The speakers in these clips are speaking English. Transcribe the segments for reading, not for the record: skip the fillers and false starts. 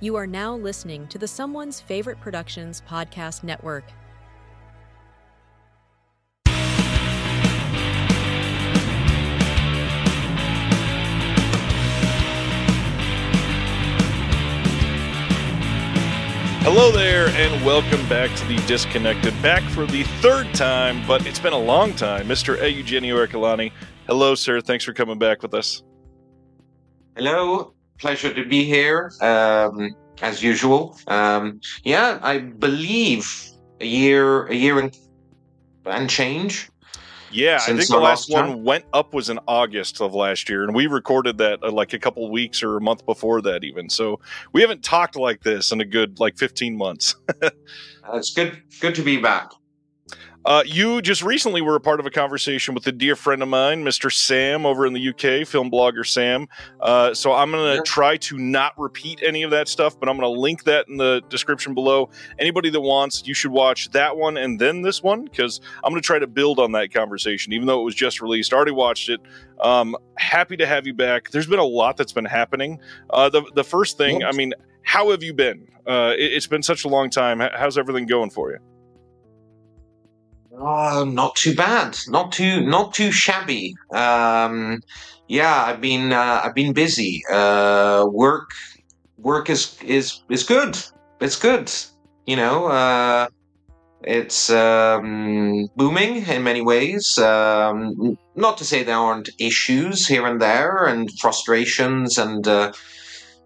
You are now listening to the Someone's Favorite Productions podcast network. Hello there, and welcome back to The Disconnected. Back for the third time, but it's been a long time, Mr. Eugenio Ercolani. Hello, sir. Thanks for coming back with us. Hello. Pleasure to be here, as usual. I believe a year and change. Yeah, I think the last one went up was in August of last year, and we recorded that like a couple weeks or a month before that even. So we haven't talked like this in a good 15 months. It's good to be back. You just recently were a part of a conversation with a dear friend of mine, Mr. Sam, over in the UK, film blogger Sam. So I'm going to try to not repeat any of that stuff, but I'm going to link that in the description below. Anybody that wants, you should watch that one and then this one, because I'm going to try to build on that conversation, even though it was just released. I already watched it. Happy to have you back. There's been a lot that's been happening. The first thing, I mean, how have you been? It's been such a long time. How's everything going for you? Not too bad. Not too shabby. I've been busy. Work is good. It's good. You know, it's booming in many ways. Not to say there aren't issues here and there and frustrations and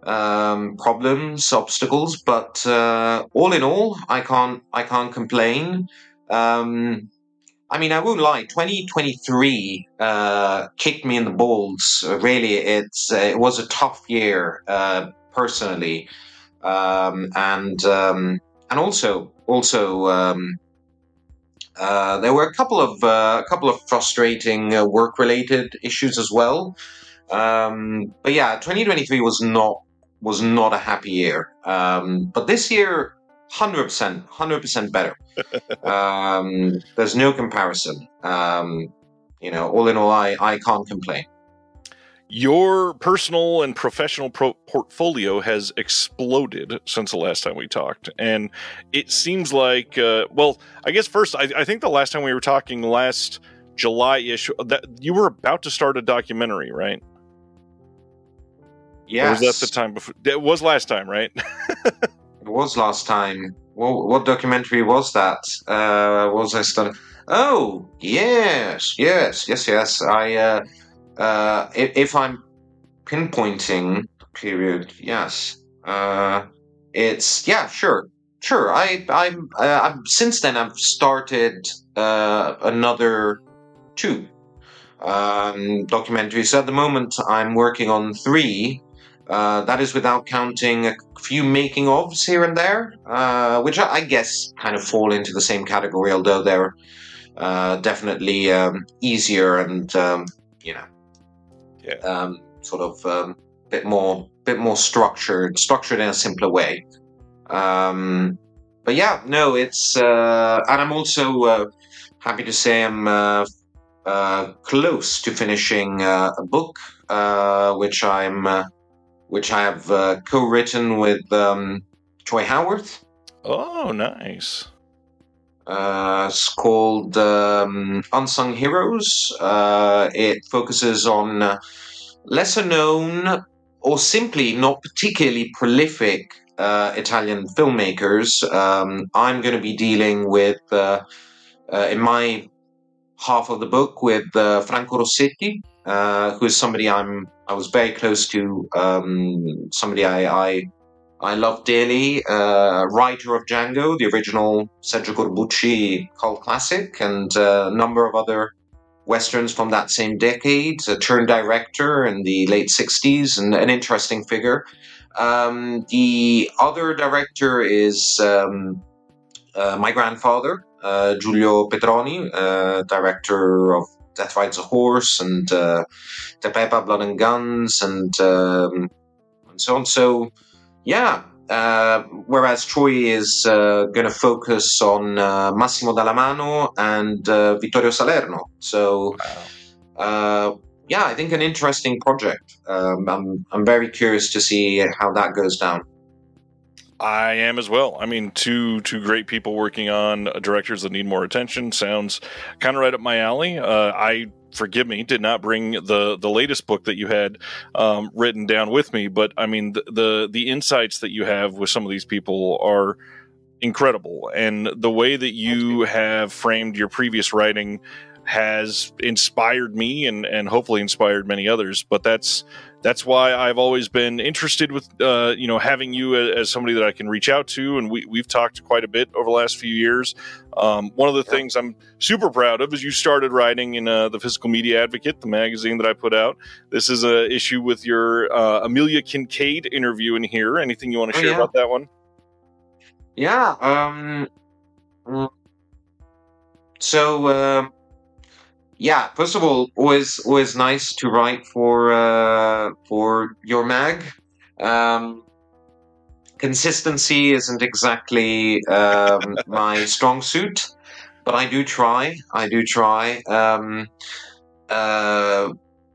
problems, obstacles, but all in all, I can't complain. I won't lie. 2023 kicked me in the balls. Really, it was a tough year personally, and also there were a couple of frustrating work-related issues as well. But yeah, 2023 was not a happy year. But this year, 100% better. There's no comparison. All in all, I can't complain. Your personal and professional portfolio has exploded since the last time we talked. And it seems like, I guess first, I think the last time we were talking last July-ish, that you were about to start a documentary, right? Yes. Or was that the time before? It was last time, right? It was last time. Well, what documentary was that? Was I studying? Oh, yes. I, if I'm pinpointing period, yes. Sure. I'm since then I've started another 2 documentaries. At the moment, I'm working on 3. That is without counting a few making-ofs here and there, which I guess kind of fall into the same category, although they're definitely easier and bit more structured in a simpler way. But yeah, no, it's and I'm also happy to say I'm close to finishing a book, which I have co-written with Troy Howarth. Oh, nice. It's called Unsung Heroes. It focuses on lesser known or simply not particularly prolific Italian filmmakers. I'm going to be dealing with, in my half of the book, with Franco Rossetti, who is somebody I was very close to, somebody I love dearly, writer of Django, the original Sergio Corbucci cult classic, and a number of other westerns from that same decade, turned director in the late 60s, and an interesting figure. The other director is my grandfather, Giulio Petroni, director of Death Rides a Horse and Tepepa, Blood and Guns, and so on. So, yeah. Whereas Troy is going to focus on Massimo Dallamano and Vittorio Salerno. So, yeah, I think an interesting project. I'm very curious to see how that goes down. I am as well. I mean, two great people working on directors that need more attention. Sounds kind of right up my alley. Forgive me, did not bring the latest book that you had written down with me, but I mean, the insights that you have with some of these people are incredible, and the way that you have framed your previous writing has inspired me and hopefully inspired many others. But that's why I've always been interested with having you as somebody that I can reach out to, and we've talked quite a bit over the last few years. One of the things I'm super proud of is you started writing in the Physical Media Advocate, the magazine that I put out. This is an issue with your Amelia Kincaid interview in here. Anything you want to share about that one? Yeah. First of all, always nice to write for your mag. Consistency isn't exactly my strong suit, but I do try.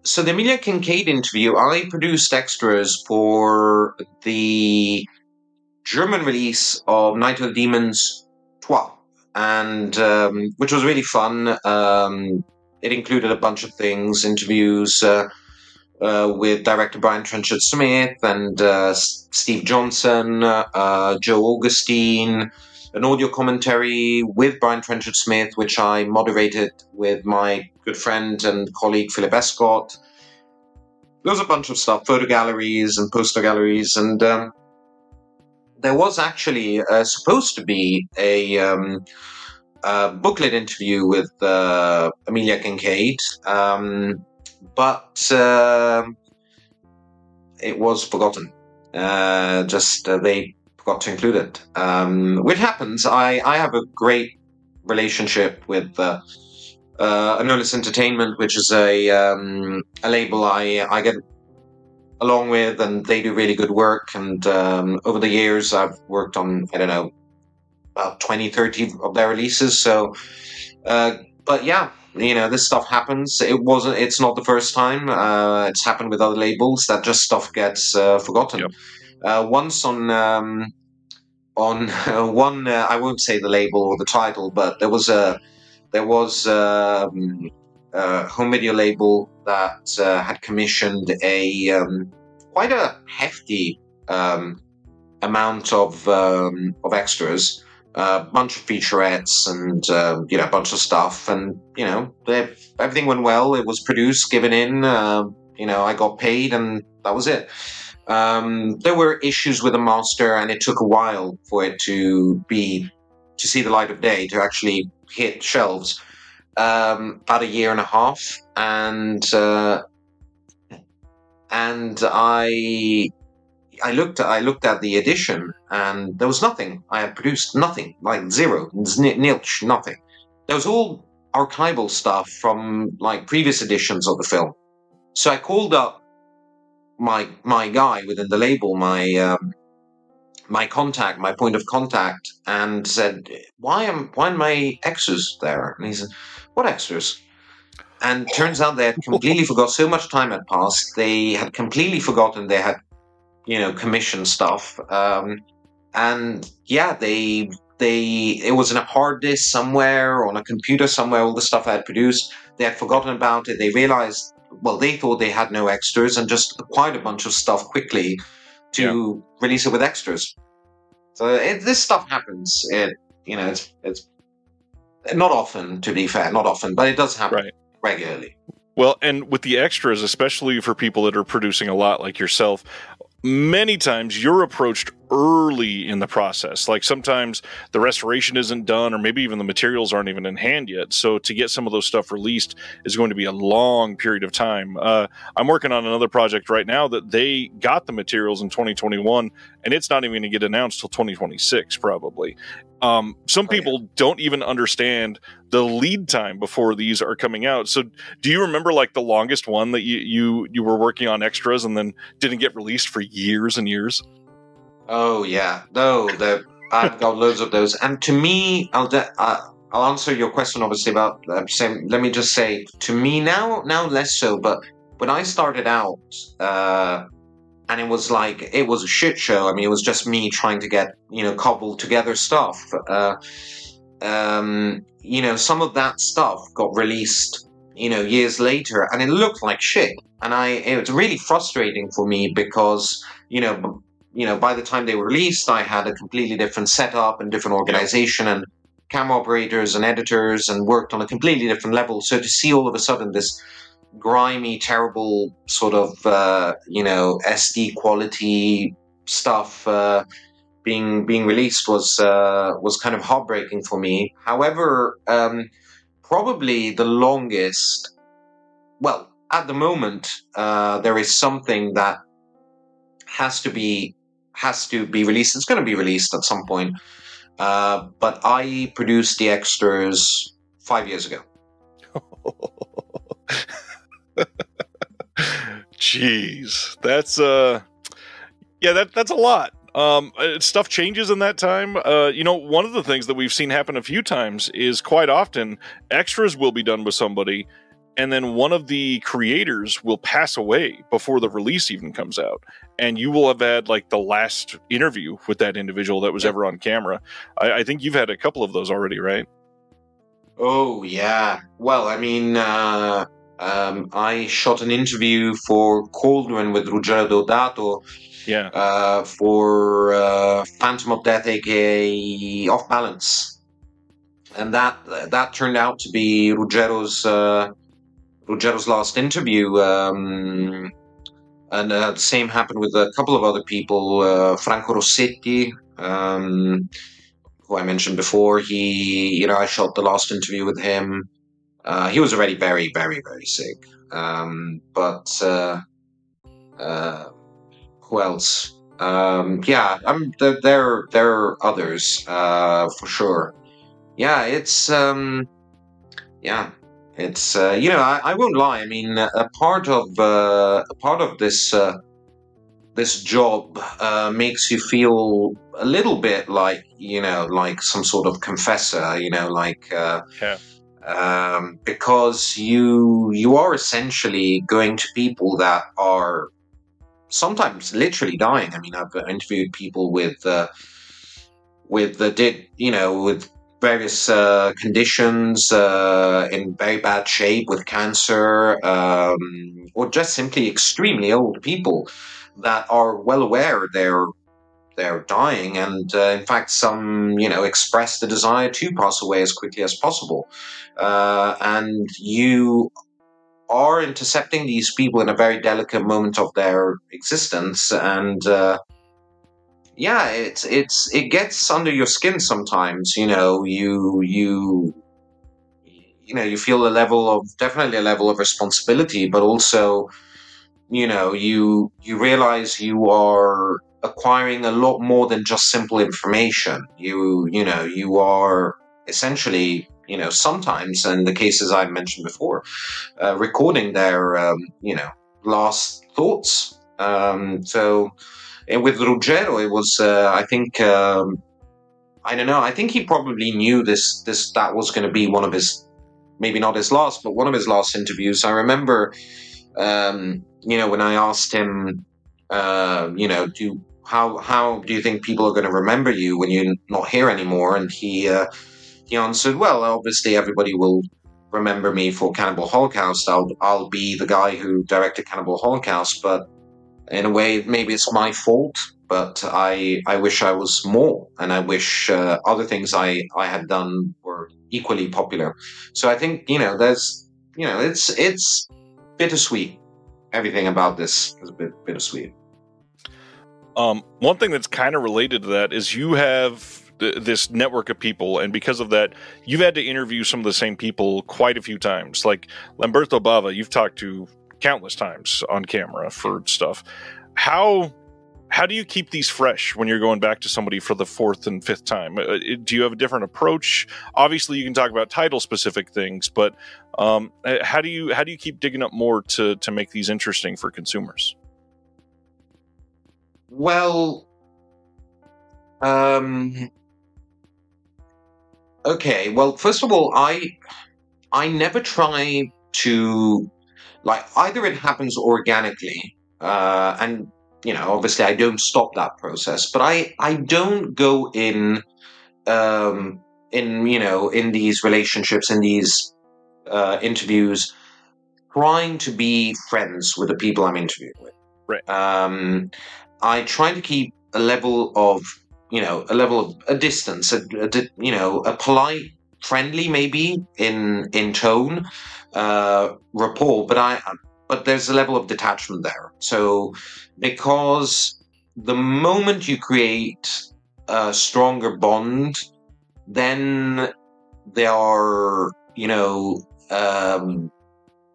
So the Amelia Kincaid interview, I produced extras for the German release of Night of the Demons 2, and which was really fun. It included a bunch of things, interviews with director Brian Trenchard Smith and Steve Johnson, Joe Augustine, an audio commentary with Brian Trenchard Smith, which I moderated with my good friend and colleague Philip Escott. There was a bunch of stuff, photo galleries and poster galleries, and there was actually supposed to be a booklet interview with Amelia Kincaid, but it was forgotten. They forgot to include it, which happens. I have a great relationship with Anolis Entertainment, which is a label I get along with, and they do really good work. And over the years, I've worked on, I don't know, about 20, 30 of their releases. So, but yeah, this stuff happens. It's not the first time. It's happened with other labels that just stuff gets forgotten. Yep. Once on one, I won't say the label or the title, but there was a home video label that had commissioned quite a hefty amount of extras, a bunch of featurettes, and a bunch of stuff, and everything went well. It was produced, given in. I got paid, and that was it. There were issues with the master, and it took a while for it to see the light of day, to actually hit shelves. About a year and a half, and I looked at the edition, and there was nothing. I had produced nothing, like zero, nilch, nothing. There was all archival stuff from like previous editions of the film. So I called up my guy within the label, my contact, my point of contact, and said, why are my extras there? And he said, what extras? And turns out they had completely forgot. So much time had passed. They had completely forgotten they had, commissioned stuff. And yeah, it was in a hard disk somewhere, on a computer somewhere, all the stuff I had produced. They had forgotten about it. They realized, they thought they had no extras and just acquired a bunch of stuff quickly to release it with extras. So this stuff happens. It's not often, to be fair, not often, but it does happen regularly. Well, and with the extras, especially for people that are producing a lot like yourself, many times you're approached early in the process. Like sometimes the restoration isn't done, or maybe even the materials aren't even in hand yet. So to get some of those stuff released is going to be a long period of time. I'm working on another project right now that they got the materials in 2021, and it's not even going to get announced till 2026 probably. Some people don't even understand the lead time before these are coming out. So do you remember like the longest one that you were working on extras and then didn't get released for years and years? Oh yeah, no, I've got loads of those. And to me, I'll answer your question obviously about. Let me just say, to me now less so. But when I started out, and it was a shit show. I mean, it was just me trying to get, cobbled together stuff. Some of that stuff got released, years later, and it looked like shit. And it was really frustrating for me because, by the time they were released, I had a completely different setup and different organization and camera operators and editors, and worked on a completely different level. So to see all of a sudden this grimy, terrible sort of, SD quality stuff being released was kind of heartbreaking for me. However, probably the longest. Well, at the moment, there is something that has to be released. It's going to be released at some point. But I produced the extras 5 years ago. Jeez, that's that's a lot. Stuff changes in that time. One of the things that we've seen happen a few times is quite often extras will be done with somebody, and then one of the creators will pass away before the release even comes out, and you will have had like the last interview with that individual that was ever on camera. I think you've had a couple of those already, right? Oh yeah. Well, I mean, I shot an interview for Cauldron with Ruggero Deodato. Yeah. For Phantom of Death, aka Off Balance, and that turned out to be Ruggero's last interview. And the same happened with a couple of other people, Franco Rossetti, who I mentioned before. I shot the last interview with him. He was already very, very, very sick. Who else? There are others, for sure. Yeah, it's I won't lie. I mean, a part of this job makes you feel a little bit like some sort of confessor. Because you are essentially going to people that are sometimes literally dying. I mean, I've interviewed people with various conditions, in very bad shape, with cancer, or just simply extremely old people that are well aware they're dying, and in fact some express the desire to pass away as quickly as possible, and you are intercepting these people in a very delicate moment of their existence, and it gets under your skin sometimes. You feel definitely a level of responsibility, but also you realize you are acquiring a lot more than just simple information. You are essentially, sometimes, in the cases I mentioned before, recording their, last thoughts. So with Ruggero, it was, I think, I don't know, I think he probably knew that was going to be one of his, maybe not his last, but one of his last interviews. I remember, when I asked him, how do you think people are going to remember you when you're not here anymore? And he answered, well, obviously everybody will remember me for Cannibal Holocaust. I'll be the guy who directed Cannibal Holocaust, but in a way, maybe it's my fault, but I wish I was more, and I wish other things I had done were equally popular. So I think, it's bittersweet. Everything about this is a bit bittersweet. One thing that's kind of related to that is you have this network of people, and because of that, you've had to interview some of the same people quite a few times. Like Lamberto Bava, you've talked to countless times on camera for stuff. How do you keep these fresh when you're going back to somebody for the fourth and fifth time? Do you have a different approach? Obviously, you can talk about title-specific things, but how do you keep digging up more to make these interesting for consumers? Well, okay. Well, first of all, I never try to, like, either it happens organically, and obviously I don't stop that process, but I don't go in these relationships, in these interviews, trying to be friends with the people I'm interviewing with. Right. I try to keep a level of a distance, a polite, friendly, maybe in tone, rapport, but there's a level of detachment there. So, because the moment you create a stronger bond, then there are,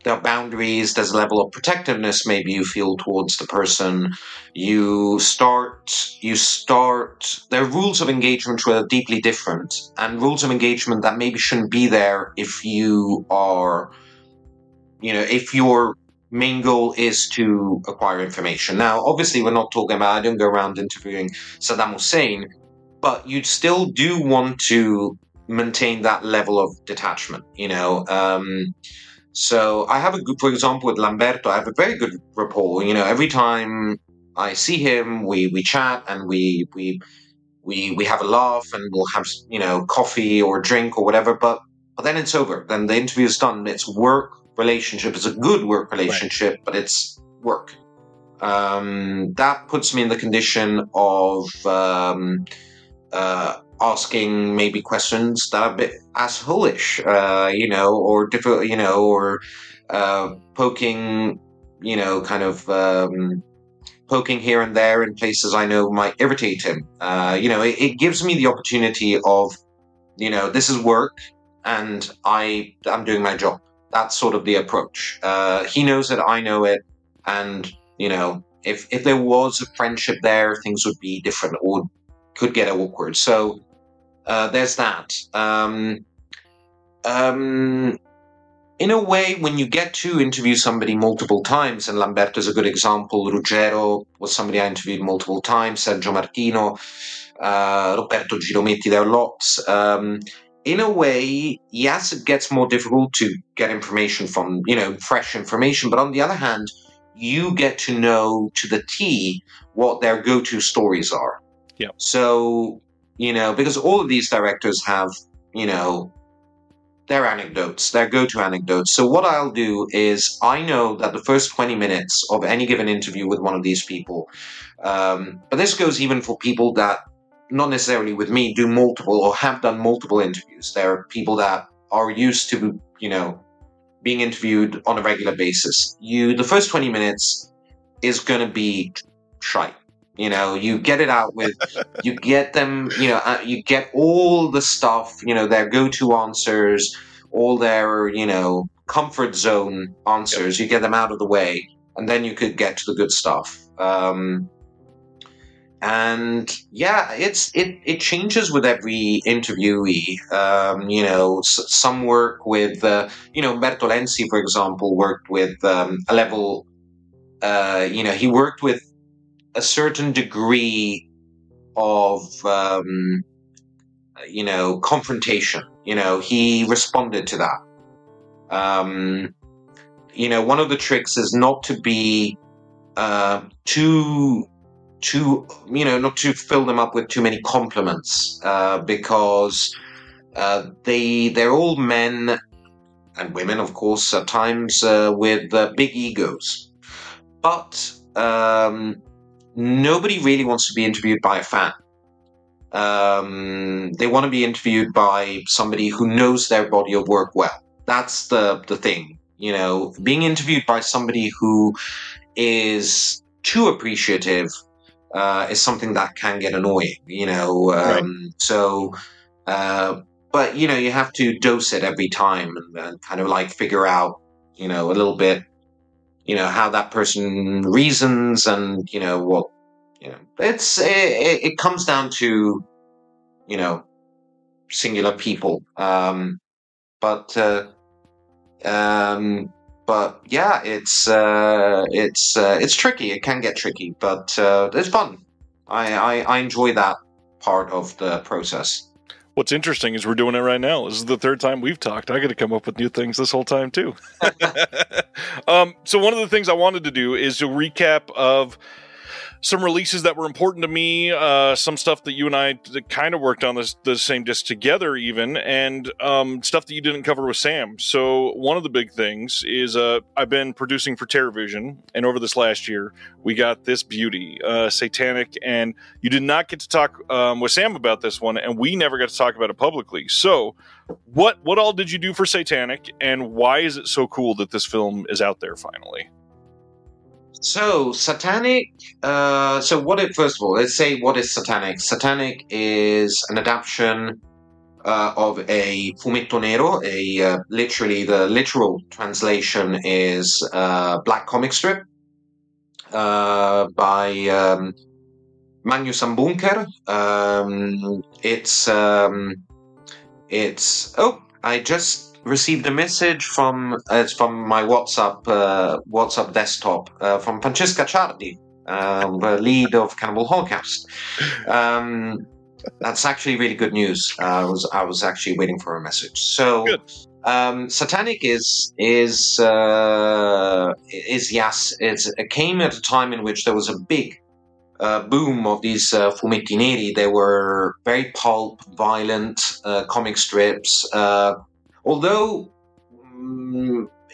there are boundaries, there's a level of protectiveness maybe you feel towards the person. You start, there are rules of engagement which are deeply different, and rules of engagement that maybe shouldn't be there if you are, if your main goal is to acquire information. Now, obviously, we're not talking about, I don't go around interviewing Saddam Hussein, but you still do want to maintain that level of detachment, So I have for example, with Lamberto, I have a very good rapport. Every time I see him, we chat and we have a laugh, and we'll have, coffee or drink or whatever, but then it's over. Then the interview is done. It's work relationship. It's a good work relationship, right, but it's work. That puts me in the condition of asking maybe questions that are a bit asshole-ish, or difficult, or poking, poking here and there in places I know might irritate him. It gives me the opportunity of, this is work, and I'm doing my job. That's sort of the approach. He knows it, I know it, and if there was a friendship there, things would be different or could get awkward. So there's that. In a way, when you get to interview somebody multiple times, and Lamberto is a good example, Ruggero was somebody I interviewed multiple times, Sergio Martino, Roberto Girometti, there are lots. In a way, yes, it gets more difficult to get information from, fresh information, but on the other hand, you get to know to the T what their go-to stories are. Yeah. So, because all of these directors have, their anecdotes, their go-to anecdotes. So what I'll do is, I know that the first 20 minutes of any given interview with one of these people, but this goes even for people that, not necessarily with me, do multiple or have done multiple interviews. There are people that are used to, being interviewed on a regular basis. The first 20 minutes is going to be shite. You get it out with, you get them, you get all the stuff, their go-to answers, all their, comfort zone answers. Yep. You get them out of the way, and then you could get to the good stuff. And yeah, it changes with every interviewee. Some work with, Umberto Lenzi, for example, worked with a level, he worked with a certain degree of, confrontation. He responded to that. One of the tricks is not to be not to fill them up with too many compliments, because they're all men and women, of course, at times, with big egos. But nobody really wants to be interviewed by a fan. They want to be interviewed by somebody who knows their body of work well. That's the thing. Being interviewed by somebody who is too appreciative is something that can get annoying. Right. So, but you have to dose it every time, and kind of like figure out, a little bit, how that person reasons, and what. It comes down to, singular people. But yeah, it's tricky. It can get tricky, but it's fun. I enjoy that part of the process. What's interesting is we're doing it right now. This is the third time we've talked. I got to come up with new things this whole time too. So one of the things I wanted to do is a recap of some releases that were important to me, some stuff that you and I kind of worked on the same disc together even, and stuff that you didn't cover with Sam. So one of the big things is I've been producing for TerraVision, and over this last year, we got this beauty, Satanic, and you did not get to talk with Sam about this one, and we never got to talk about it publicly. So what all did you do for Satanic, and why is it so cool that this film is out there finally? So, Satanic, first of all, let's say what is Satanic. Satanic is an adaptation of a fumetto nero, literally the literal translation is black comic strip by Magnus Bunker. I just received a message from my WhatsApp desktop from Francesca Ciardi, the lead of Cannibal Holocaust. That's actually really good news. I was actually waiting for a message. So, Satanic it came at a time in which there was a big boom of these fumetti neri. They were very pulp, violent comic strips. Although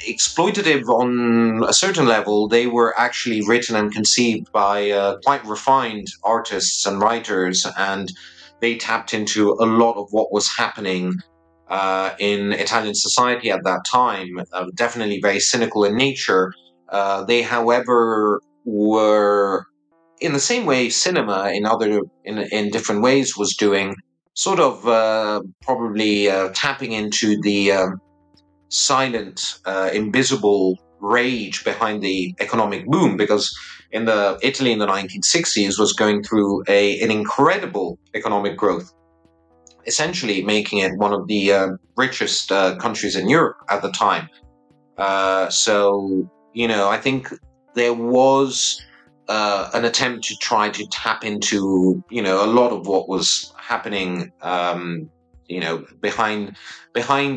exploitative on a certain level, they were actually written and conceived by quite refined artists and writers, and they tapped into a lot of what was happening in Italian society at that time, definitely very cynical in nature. They, however, were, in the same way cinema in different ways was doing, sort of probably tapping into the silent, invisible rage behind the economic boom, because Italy in the 1960s was going through an incredible economic growth, essentially making it one of the richest countries in Europe at the time. So, I think there was an attempt to try to tap into, a lot of what was happening, behind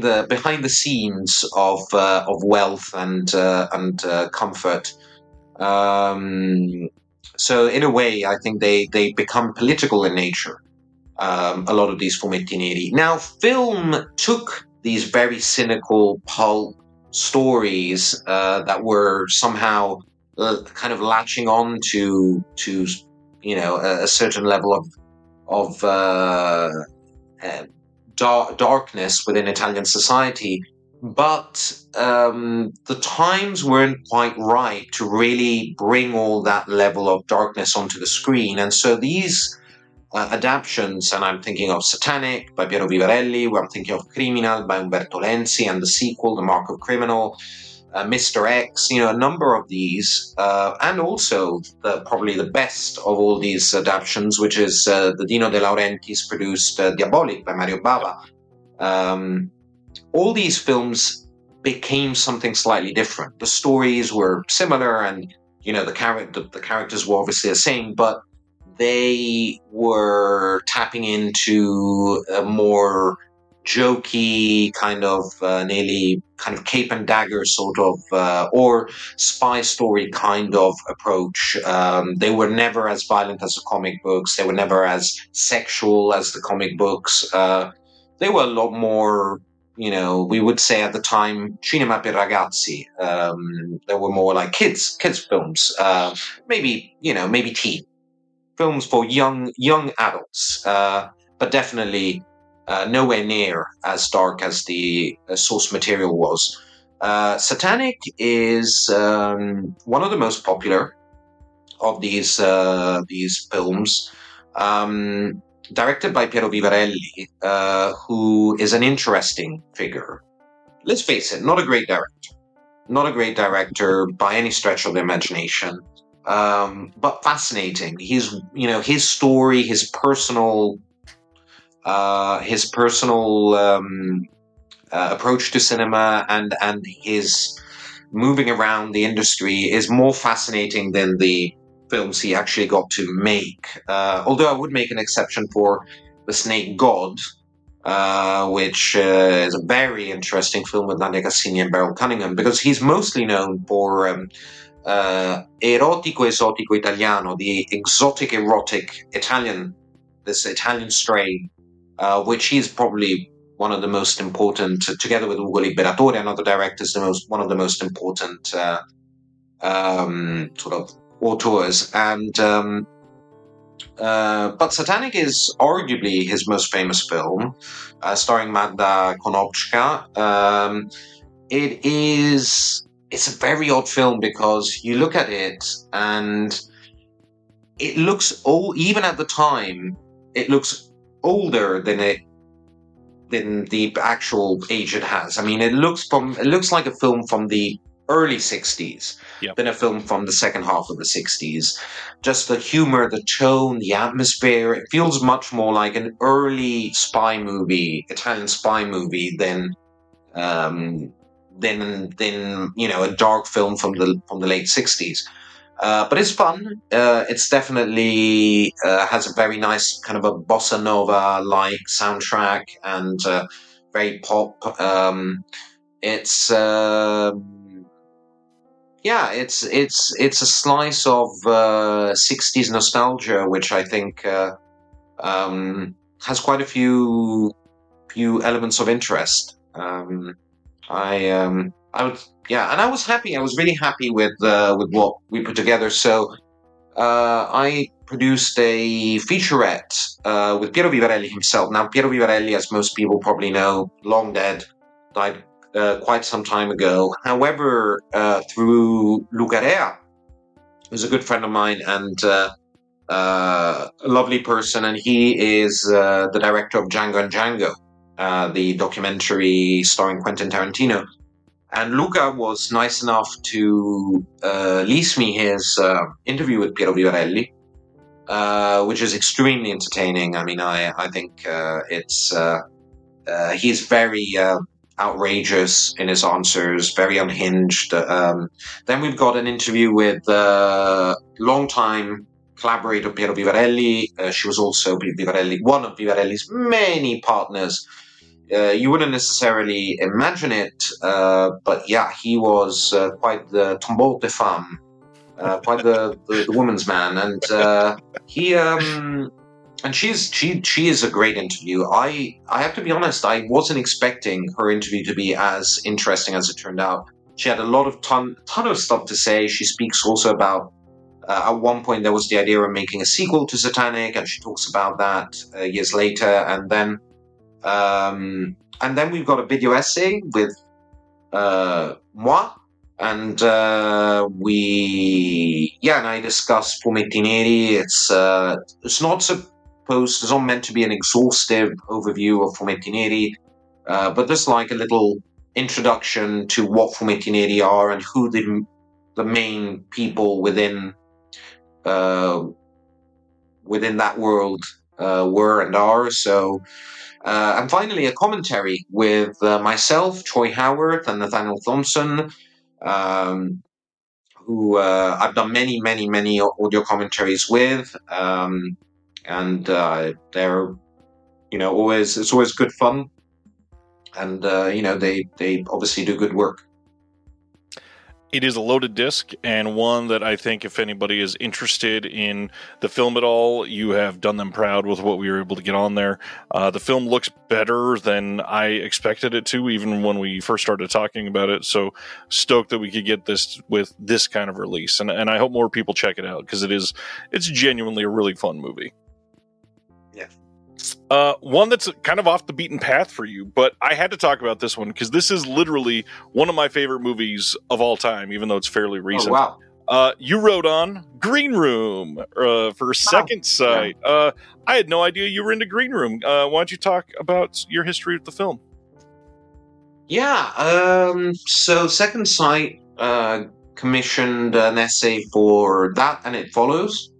the scenes of wealth and comfort. So in a way, I think they become political in nature. A lot of these fumetti neri. Now, film took these very cynical pulp stories that were somehow kind of latching on to a certain level of darkness within Italian society, but the times weren't quite right to really bring all that level of darkness onto the screen, and so these adaptations, and I'm thinking of Satanic by Piero Vivarelli, I'm thinking of Criminal by Umberto Lenzi, and the sequel, The Mark of Criminal, Mr. X, a number of these, and also probably the best of all these adaptations, which is the Dino De Laurentiis produced Diabolic by Mario Bava. All these films became something slightly different. The stories were similar, and the characters were obviously the same, but they were tapping into a more jokey kind of nearly kind of cape and dagger sort of or spy story kind of approach. They were never as violent as the comic books. They were never as sexual as the comic books. They were a lot more, we would say at the time, cinema per ragazzi. They were more like kids films, maybe teen films for young adults, but definitely nowhere near as dark as the source material was. Satanic is one of the most popular of these films, directed by Piero Vivarelli, who is an interesting figure. Let's face it, not a great director by any stretch of the imagination. But fascinating. His story, his personal approach to cinema, and his moving around the industry is more fascinating than the films he actually got to make. Although I would make an exception for The Snake God, which is a very interesting film with Nadia Cassini and Beryl Cunningham, because he's mostly known for erotico esotico italiano, the exotic erotic Italian, this Italian strain, which he's probably one of the most important, together with Ugo Liberatore and other directors, one of the most important sort of auteurs. And but Satanic is arguably his most famous film, starring Magda Konopska. It's a very odd film because you look at it and it looks even at the time, it looks older than the actual age it has. I mean, it looks like a film from the early 60s than a film from the second half of the 60s. Just the humor, the tone, the atmosphere, it feels much more like an early spy movie, Italian spy movie than a dark film from the late 60s. But it's fun. It's definitely has a very nice kind of a bossa nova like soundtrack and very pop. It's a slice of 60s nostalgia, which I think has quite a few elements of interest. And I was happy. I was really happy with what we put together. So I produced a featurette with Piero Vivarelli himself. Now, Piero Vivarelli, as most people probably know, long dead, died quite some time ago. However, through Lucarea, who's a good friend of mine and a lovely person, and he is the director of Django and Django, the documentary starring Quentin Tarantino. And Luca was nice enough to lease me his interview with Piero Vivarelli, which is extremely entertaining. I mean, I think he's very outrageous in his answers, very unhinged. Then we've got an interview with longtime collaborator Piero Vivarelli. She was also one of Vivarelli's many partners. You wouldn't necessarily imagine it, but yeah, he was quite the tombeau de femme, quite the woman's man, and she is a great interview. I have to be honest, I wasn't expecting her interview to be as interesting as it turned out. She had a lot of ton of stuff to say. She speaks also about at one point there was the idea of making a sequel to Satanic, and she talks about that years later, and then we've got a video essay with moi, and and I discuss Fumetti Neri. It's not meant to be an exhaustive overview of Fumetti Neri, but just like a little introduction to what Fumetti Neri are and who the main people within that world were and are. So. And finally, a commentary with myself, Troy Howarth, and Nathaniel Thompson, who I've done many, many, many audio commentaries with, and they're, it's always good fun, and they obviously do good work. It is a loaded disc, and one that I think if anybody is interested in the film at all, you have done them proud with what we were able to get on there. The film looks better than I expected it to, even when we first started talking about it. So stoked that we could get this with this kind of release, and I hope more people check it out because it's genuinely a really fun movie. One that's kind of off the beaten path for you, but I had to talk about this one because this is literally one of my favorite movies of all time, even though it's fairly recent. Oh, wow. You wrote on Green Room for Second Sight. Yeah. I had no idea you were into Green Room. Why don't you talk about your history with the film? Yeah, so Second Sight commissioned an essay for that, and It Follows.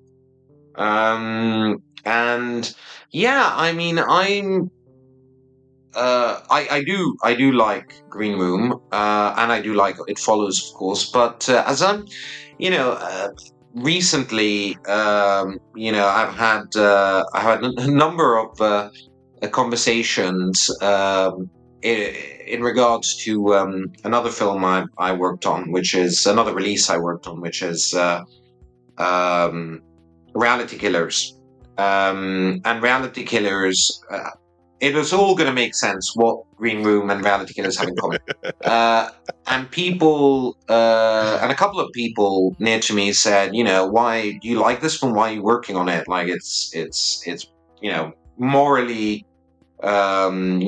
And yeah, I mean, I do like Green Room, and I do like It Follows, of course. But as I'm, recently, I've had a number of conversations in regards to another film I worked on, which is another release I worked on, which is Reality Killers. And Reality Killers, it was all going to make sense what Green Room and Reality Killers have in common. And people, and a couple of people near to me said, why do you like this film? Why are you working on it? Like it's morally, kind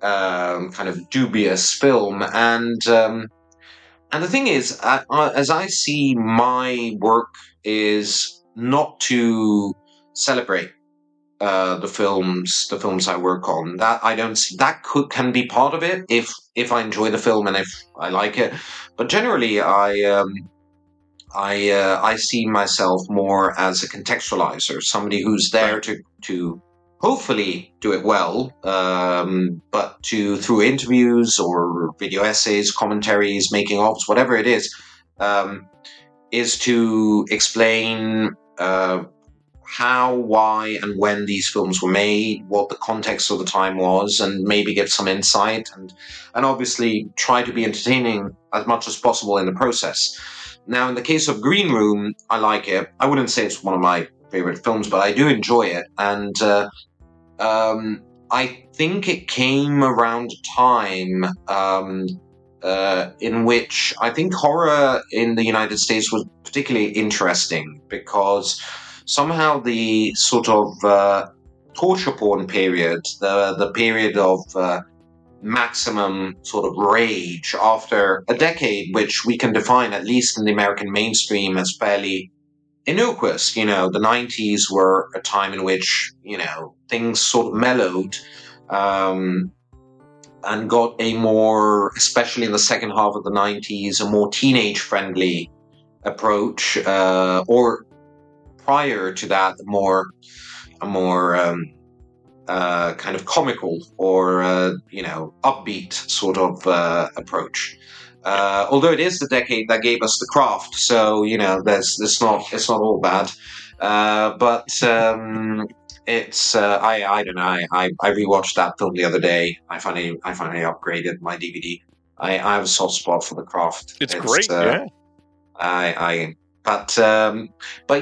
of dubious film. And the thing is, as I see my work is not to celebrate the films I work on. That I don't see, that can be part of it if I enjoy the film and if I like it. But generally, I see myself more as a contextualizer, somebody who's there to hopefully do it well, but through interviews or video essays, commentaries, making ofs, whatever it is to explain how, why, and when these films were made, what the context of the time was, and maybe give some insight, and obviously try to be entertaining as much as possible in the process. Now, in the case of Green Room, I like it. I wouldn't say it's one of my favorite films, but I do enjoy it, and I think it came around a time in which I think horror in the United States was particularly interesting, because somehow the sort of torture porn period, the period of maximum sort of rage after a decade, which we can define, at least in the American mainstream, as fairly innocuous. The 90s were a time in which, things sort of mellowed and got a more, especially in the second half of the 90s, a more teenage-friendly approach, or prior to that, a more kind of comical or upbeat sort of approach. Although it is the decade that gave us The Craft, so it's not all bad. But it's I don't know. I rewatched that film the other day. I finally upgraded my DVD. I have a soft spot for The Craft. It's great, yeah. But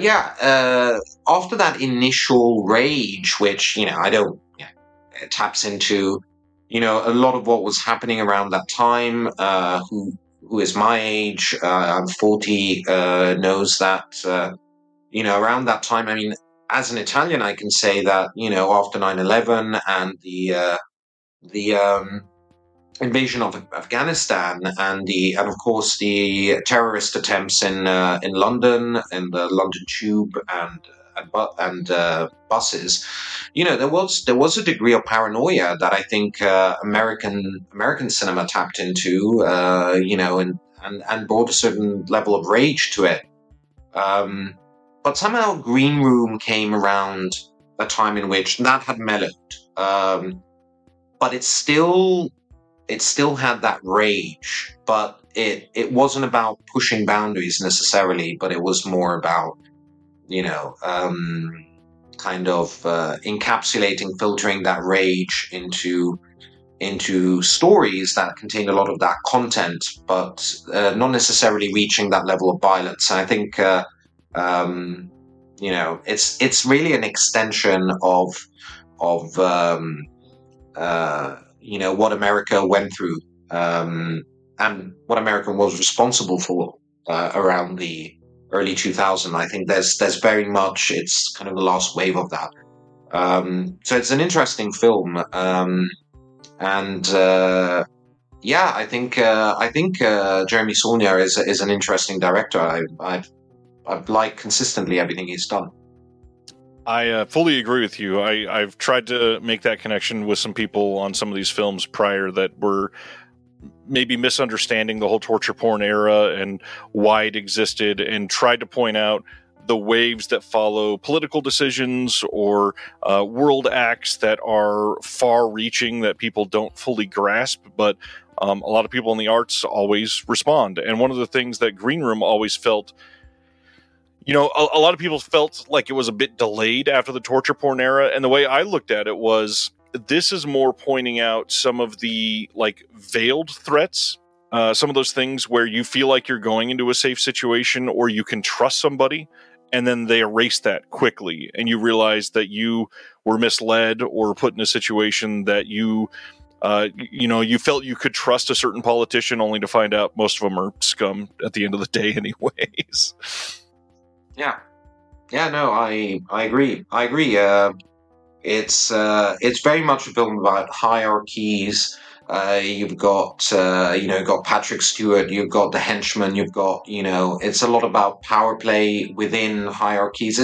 yeah, after that initial rage, which I don't, it taps into, a lot of what was happening around that time. Who is my age? I'm 40. Knows that, around that time. I mean, as an Italian, I can say that after 9/11 and the invasion of Afghanistan and of course the terrorist attempts in London, in the London Tube and buses, there was a degree of paranoia that I think American cinema tapped into, and brought a certain level of rage to it. But somehow Green Room came around a time in which that had mellowed, but it still had that rage, but it wasn't about pushing boundaries necessarily, but it was more about, kind of encapsulating, filtering that rage into stories that contained a lot of that content, but not necessarily reaching that level of violence. And I think, it's really an extension of what America went through, and what America was responsible for around the early 2000s. I think there's very much, it's kind of the last wave of that. So it's an interesting film, and I think Jeremy Saulnier is an interesting director. I've liked consistently everything he's done. I fully agree with you. I've tried to make that connection with some people on some of these films prior that were maybe misunderstanding the whole torture porn era and why it existed, and tried to point out the waves that follow political decisions or world acts that are far-reaching that people don't fully grasp, but a lot of people in the arts always respond. And one of the things that Green Room always felt, a lot of people felt like it was a bit delayed after the torture porn era. And the way I looked at it was, this is more pointing out some of the like veiled threats, some of those things where you feel like you're going into a safe situation or you can trust somebody, and then they erase that quickly, and you realize that you were misled or put in a situation that you felt you could trust a certain politician, only to find out most of them are scum at the end of the day anyways. Yeah. Yeah, no, I agree. It's very much a film about hierarchies. You've got got Patrick Stewart, you've got the henchman, you've got it's a lot about power play within hierarchies.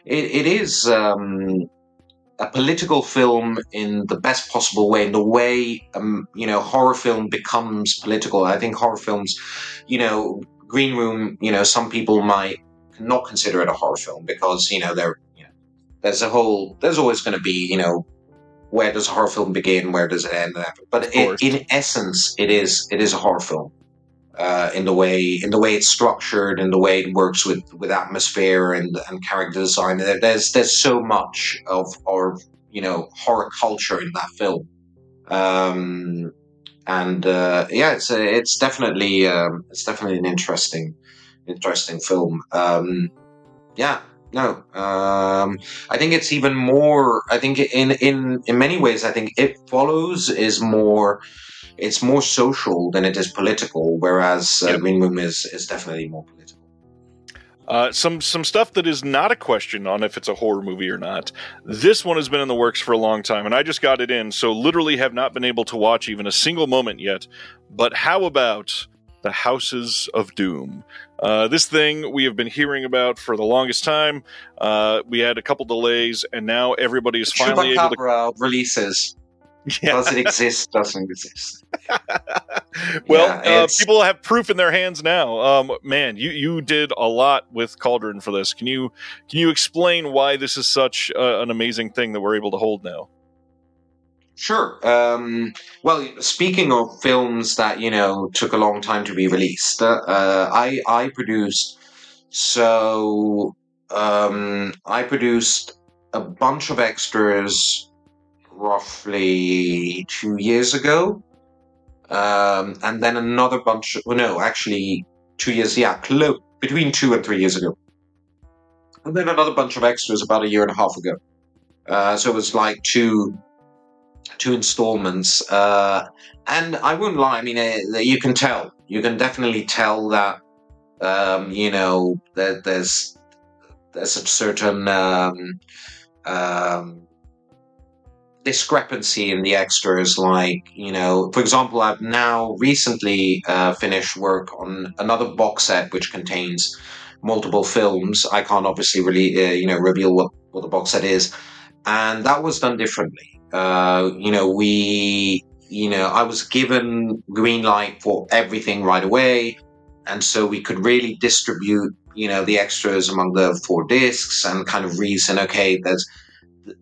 It is a political film in the best possible way, in the way horror film becomes political. I think horror films, Green Room, some people might not consider it a horror film because there's always going to be where does a horror film begin, where does it end, but in essence it is a horror film in the way it's structured, in the way it works with atmosphere and character design. There's so much of our horror culture in that film, it's definitely an interesting film. I think it's even more. I think in many ways, I think It Follows is more. It's more social than it is political, whereas Green Room is definitely more political. Some stuff that is not a question on if it's a horror movie or not. This one has been in the works for a long time, and I just got it in, so literally have not been able to watch even a single moment yet. But how about The Houses of Doom? This thing we have been hearing about for the longest time. We had a couple delays, and now everybody is finally able to releases. Yeah. Does it exist? Doesn't exist. Well, people have proof in their hands now. Man, you did a lot with Cauldron for this. Can you explain why this is such an amazing thing that we're able to hold now? Sure. Well, speaking of films that took a long time to be released, I produced a bunch of extras roughly 2 years ago, and then another bunch. Well, no, actually 2 years. Yeah, between 2 and 3 years ago, and then another bunch of extras about a year and a half ago. So it was like two installments, and I wouldn't lie. I mean, you can definitely tell that that there's a certain discrepancy in the extras. Like, for example, I've now recently finished work on another box set which contains multiple films. I can't obviously really reveal what the box set is, and that was done differently. I was given green light for everything right away, and so we could really distribute the extras among the 4 discs and kind of reason, okay,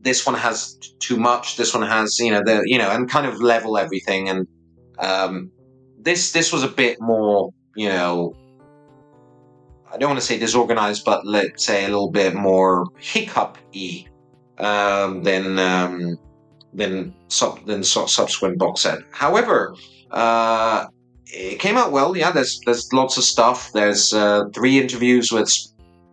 this one has too much, this one has and kind of level everything. And this was a bit more, I don't want to say disorganized, but let's say a little bit more hiccup-y than subsequent box set. However, it came out well. Yeah, there's lots of stuff. There's 3 interviews with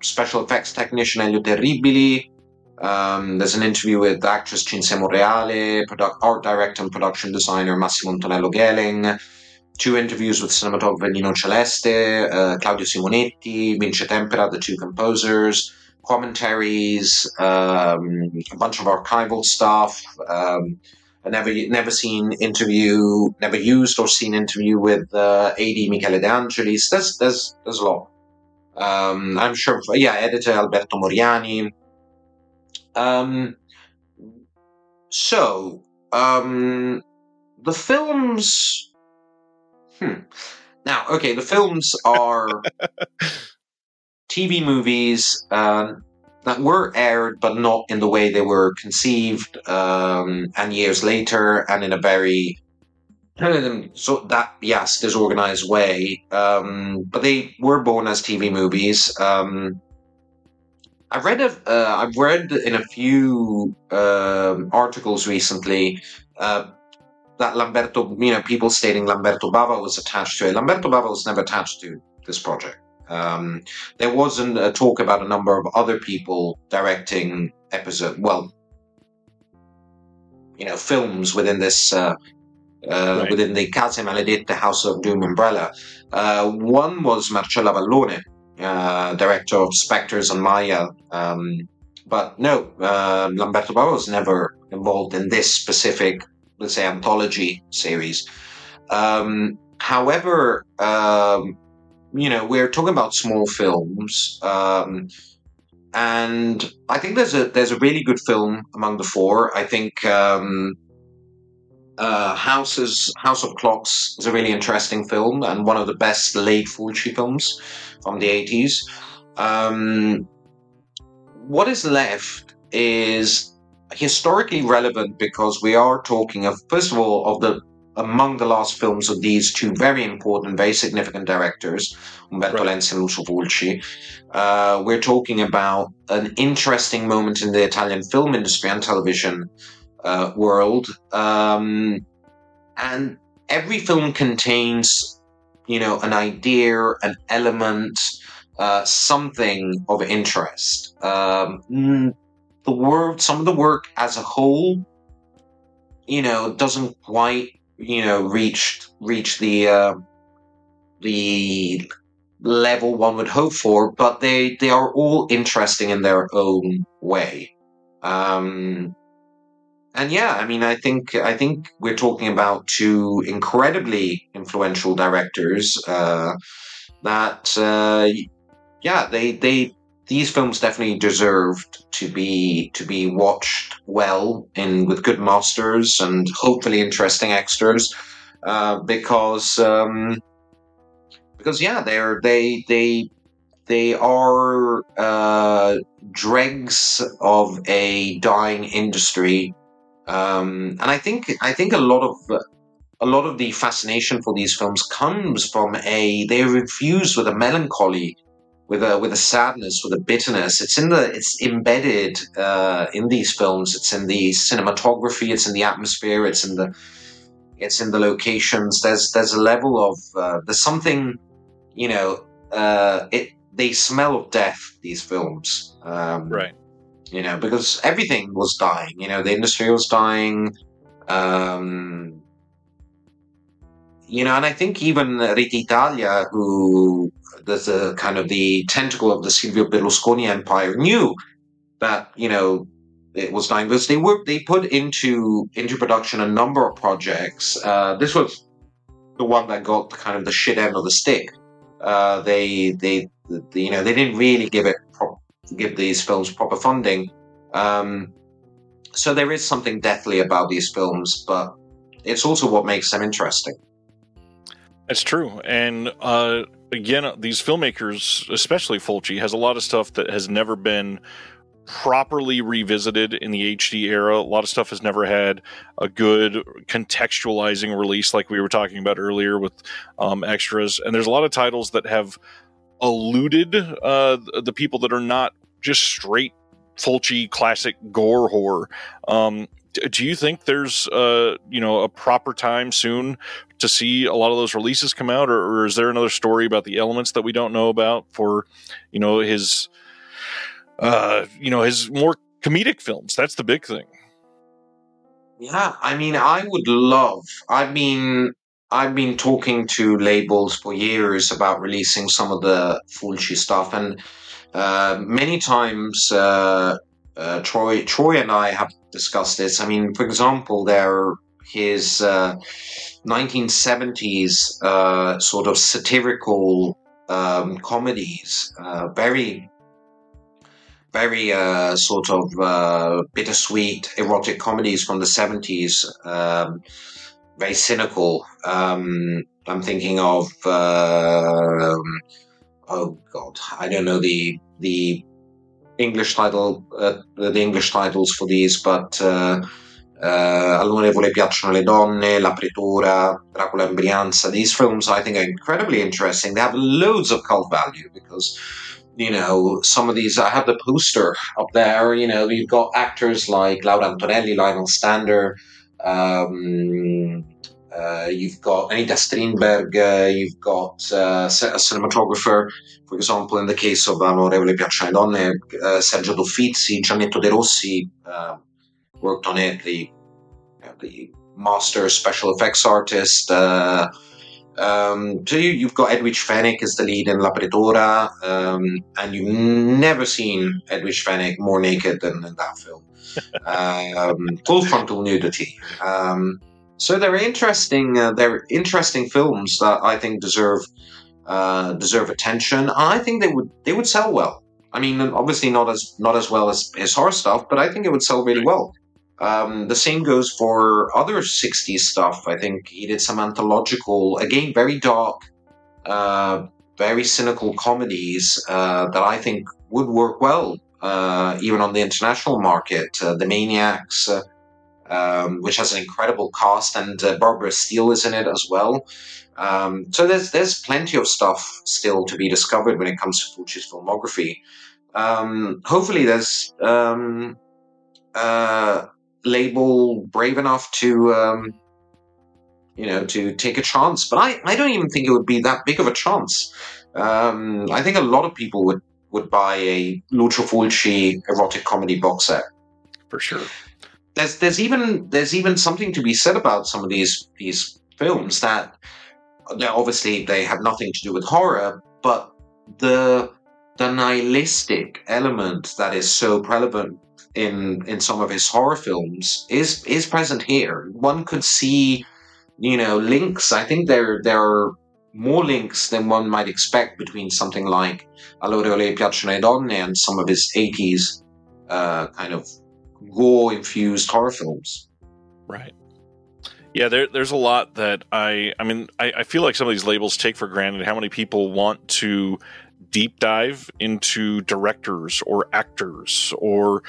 special effects technician Elio Terribili. There's an interview with actress Cinzia Monreale, art director and production designer Massimo Antonello Gheling. 2 interviews with cinematographer Nino Celeste, Claudio Simonetti, Vince Tempera, the 2 composers. Commentaries, a bunch of archival stuff, a never used or seen interview with AD Michele De Angelis. There's a lot. I'm sure. Editor Alberto Moriani. The films. Now, okay, the films are TV movies that were aired, but not in the way they were conceived, and years later, and in a very disorganized way. But they were born as TV movies. I've read in a few articles recently that Lamberto, people stating Lamberto Bava was attached to it. Lamberto Bava was never attached to this project. There wasn't a talk about a number of other people directing films within this Right. within the Case Maledette House of Doom umbrella. One was Marcella Vallone, director of Spectres and Maya. But no, Lamberto Bava was never involved in this specific, let's say, anthology series. However, we're talking about small films, and I think there's a really good film among the four. I think House of Clocks is a really interesting film and one of the best late Fulci films from the 80s. What is left is historically relevant because we are talking of, first of all, among the last films of these two very important, very significant directors, Umberto Lenzi and Lucio Fulci. We're talking about an interesting moment in the Italian film industry and television world, and every film contains, an idea, an element, something of interest. Some of the work as a whole, doesn't quite, reach the level one would hope for, but they are all interesting in their own way. And yeah, I mean, I think we're talking about two incredibly influential directors these films definitely deserved to be watched well with good masters and hopefully interesting extras, because yeah, they are dregs of a dying industry. And I think a lot of the fascination for these films comes from they're infused with a melancholy, with a sadness, with a bitterness. It's embedded in these films. It's in the cinematography. It's in the atmosphere. It's in the locations. There's a level of there's something, they smell of death, these films. Right. Because everything was dying. The industry was dying. And I think even Rete Italia, who there's a kind of the tentacle of the Silvio Berlusconi empire, knew that it was dying because they put into production a number of projects. This was the one that got kind of the shit end of the stick. They didn't really give these films proper funding. So there is something deathly about these films, but it's also what makes them interesting. That's true. And again, these filmmakers, especially Fulci, has a lot of stuff that has never been properly revisited in the HD era. A lot of stuff has never had a good contextualizing release like we were talking about earlier with extras. And there's a lot of titles that have eluded the people that are not just straight Fulci classic gore horror. Do you think there's a proper time soon to see a lot of those releases come out, or is there another story about the elements that we don't know about for his more comedic films? That's the big thing. Yeah, I mean, I've been talking to labels for years about releasing some of the Fulci stuff, and many times Troy and I have discussed this. I mean, for example, his 1970s sort of satirical comedies, very very sort of bittersweet erotic comedies from the 70s, very cynical. I'm thinking of oh god, I don't know the English title, the English titles for these, but All'onorevole piacciono le donne, La Pretura, Dracula and Brianza. These films I think are incredibly interesting. They have loads of cult value because some of these. I have the poster up there. You've got actors like Laura Antonelli, Lionel Stander. You've got Anita Strindberg. You've got a cinematographer, for example, in the case of Amorevole Piacciono le Donne, Sergio Doffizi, Giannetto De Rossi worked on it. The master special effects artist. So you've got Edwidge Fenech as the lead in La Pretora, and you've never seen Edwidge Fenech more naked than in that film. Full frontal nudity. So they're interesting. They're interesting films that I think deserve attention. I think they would sell well. I mean, obviously not as well as his horror stuff, but I think it would sell really well. The same goes for other 60s stuff. I think he did some anthological, again, very dark, very cynical comedies that I think would work well, even on the international market. The Maniacs, which has an incredible cast, and Barbara Steele is in it as well. So there's plenty of stuff still to be discovered when it comes to Fulci's filmography. Hopefully there's label brave enough to take a chance, but I don't even think it would be that big of a chance. I think a lot of people would buy a Lucio Fulci erotic comedy box set for sure. There's even something to be said about some of these films that obviously they have nothing to do with horror, but the nihilistic element that is so prevalent in some of his horror films is present here. One could see, links. I think there are more links than one might expect between something like All'Ore piacciono le donne and some of his 80s kind of gore-infused horror films. Right. Yeah, there's a lot that I feel like some of these labels take for granted how many people want to deep dive into directors or actors or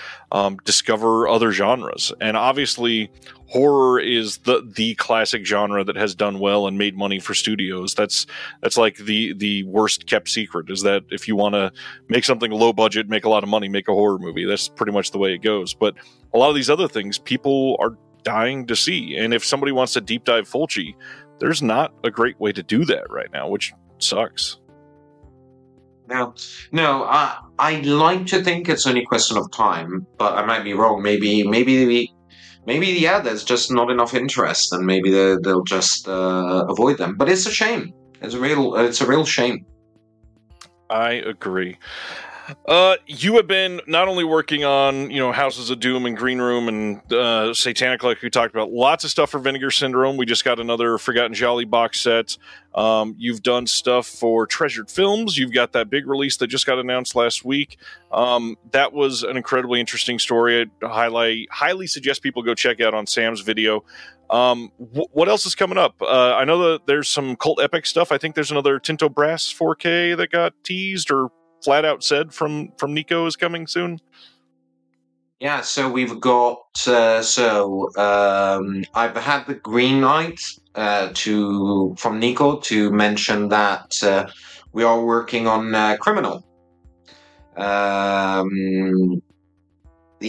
discover other genres. And obviously horror is the classic genre that has done well and made money for studios. That's like the worst kept secret, is that if you want to make something low budget, make a lot of money, make a horror movie. That's pretty much the way it goes. But a lot of these other things people are dying to see. And if somebody wants to deep dive Fulci, there's not a great way to do that right now, which sucks. No, I like to think it's only a question of time, but I might be wrong. Maybe, there's just not enough interest, and maybe they'll just avoid them. But it's a shame. It's a real shame. I agree. You have been not only working on, Houses of Doom and Green Room and Satanic, like we talked about, lots of stuff for Vinegar Syndrome. We just got another Forgotten Jolly box set. You've done stuff for Treasured Films. You've got that big release that just got announced last week. That was an incredibly interesting story. I highly suggest people go check out on Sam's video. What else is coming up? I know that there's some cult epic stuff. I think there's another Tinto Brass 4K that got teased or flat out said from Nico is coming soon. Yeah, so we've got I've had the green light from Nico to mention that we are working on Criminal, the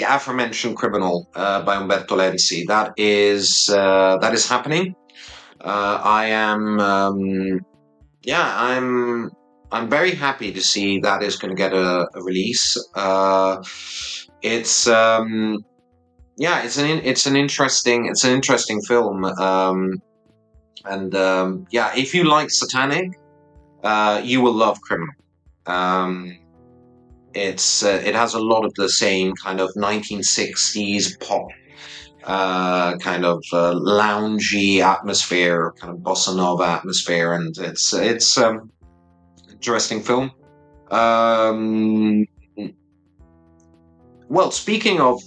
aforementioned Criminal by Umberto Lenzi. That is happening. I'm very happy to see that is going to get a release. It's an interesting film. If you like Satanic, you will love Criminal. It has a lot of the same kind of 1960s pop, kind of loungy atmosphere, kind of bossa nova atmosphere, and it's interesting film. Well, speaking of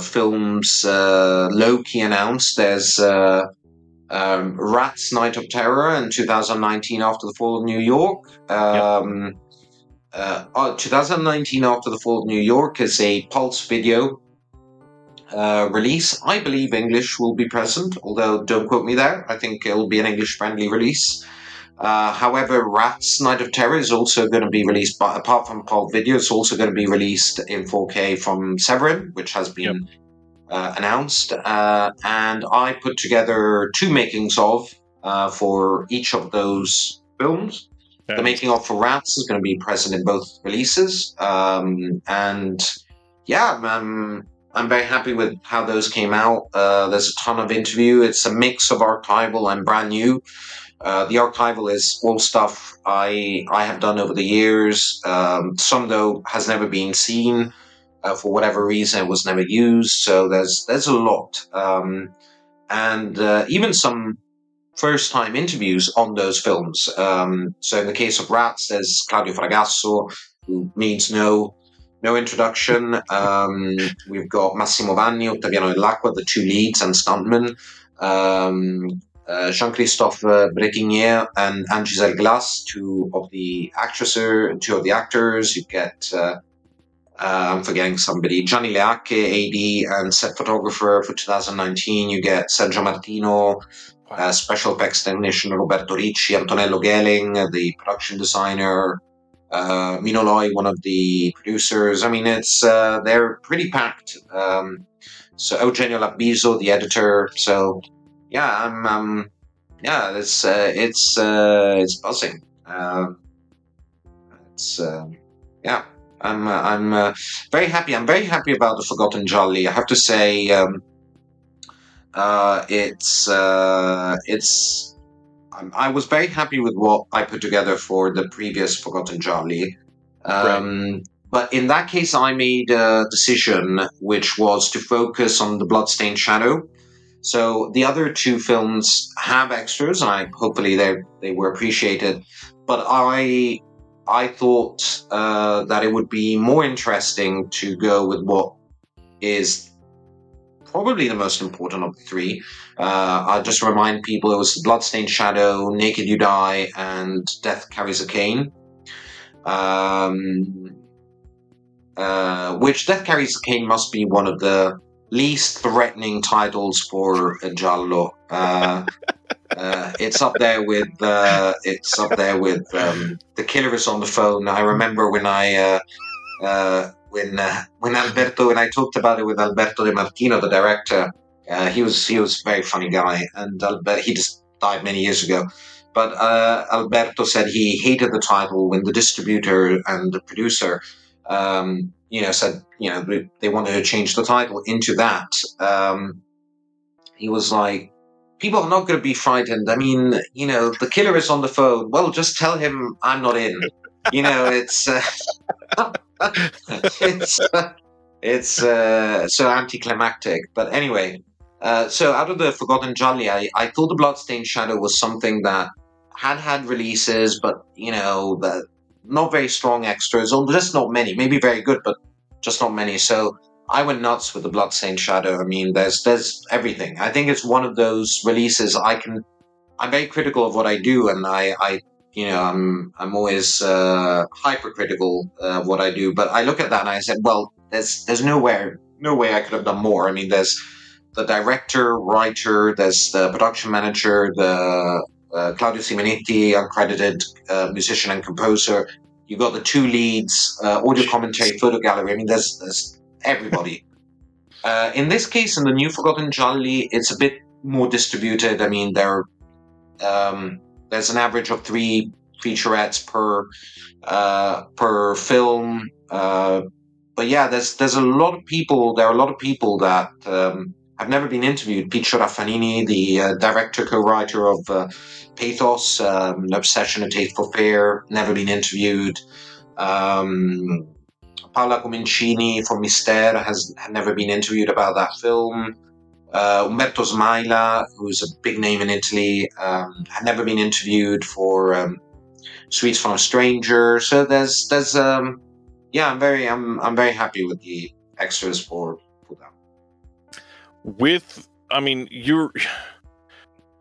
films, Loki announced there's Rats Night of Terror in 2019 after the fall of New York. 2019 after the fall of New York is a Pulse video release. I believe English will be present, although don't quote me there. I think it will be an English-friendly release. However, Rats Night of Terror is also going to be released, but apart from Pulp Video, it's also going to be released in 4K from Severin, which has been announced. And I put together 2 makings of for each of those films. The making of for Rats is going to be present in both releases. And yeah, I'm very happy with how those came out. There's a ton of interview. It's a mix of archival and brand new. The archival is all stuff I have done over the years. Some, though, has never been seen. For whatever reason, it was never used. So there's a lot. And even some first-time interviews on those films. So in the case of Rats, there's Claudio Fragasso, who needs no introduction. We've got Massimo Vanni, Ottaviano Dell'Acqua, the 2 leads and stuntmen. Jean-Christophe Bretignier and Anne-Giselle Glass, 2 of the actors. You get, I'm forgetting somebody, Gianni Leacche, AD and set photographer for 2019. You get Sergio Martino, special effects technician Roberto Ricci, Antonello Gelling, the production designer, Mino Loi, one of the producers. I mean, it's they're pretty packed. So Eugenio Labbiso, the editor. So yeah, it's buzzing. I'm very happy. I'm very happy about the Forgotten Jolly. I have to say, I was very happy with what I put together for the previous Forgotten Jolly. But in that case, I made a decision which was to focus on the Bloodstained Shadow. So the other 2 films have extras, and hopefully they were appreciated. But I thought that it would be more interesting to go with what is probably the most important of the 3. I'll just remind people it was Bloodstained Shadow, Naked You Die, and Death Carries a Cane. Which Death Carries a Cane must be one of the least threatening titles for a giallo. It's up there with The Killer Is on the Phone. I remember when I when I talked about it with Alberto De Martino, the director. He was a very funny guy, and he just died many years ago. But Alberto said he hated the title when the distributor and the producer said, they wanted to change the title into that. He was like, people are not going to be frightened. I mean, the killer is on the phone. Well, just tell him I'm not in. It's so anticlimactic. But anyway, so out of the Forgotten Jolly, I thought the Bloodstained Shadow was something that had releases, but not very strong extras, or just not many. Maybe very good, but just not many. So I went nuts with the Bloodstained Shadow. I mean, there's everything. I think it's one of those releases I'm very critical of what I do, and I'm always hypercritical of what I do. But I look at that and I said, well, there's no way I could have done more. I mean, there's the director, writer, there's the production manager, the Claudio Simonetti, uncredited musician and composer. You got the 2 leads, audio commentary, photo gallery. I mean, there's everybody. In this case, in the new Forgotten Jolly, it's a bit more distributed. I mean, there's an average of 3 featurettes per film. But yeah, there's a lot of people. There are a lot of people that have never been interviewed. Piccio Raffanini, the director, co-writer of Pathos, L'Obsession, A Taste for Fear, never been interviewed. Paola Comencini from Mystère had never been interviewed about that film. Umberto Smaila, who's a big name in Italy, had never been interviewed for Sweets from a Stranger. So I'm very happy with the extras for that.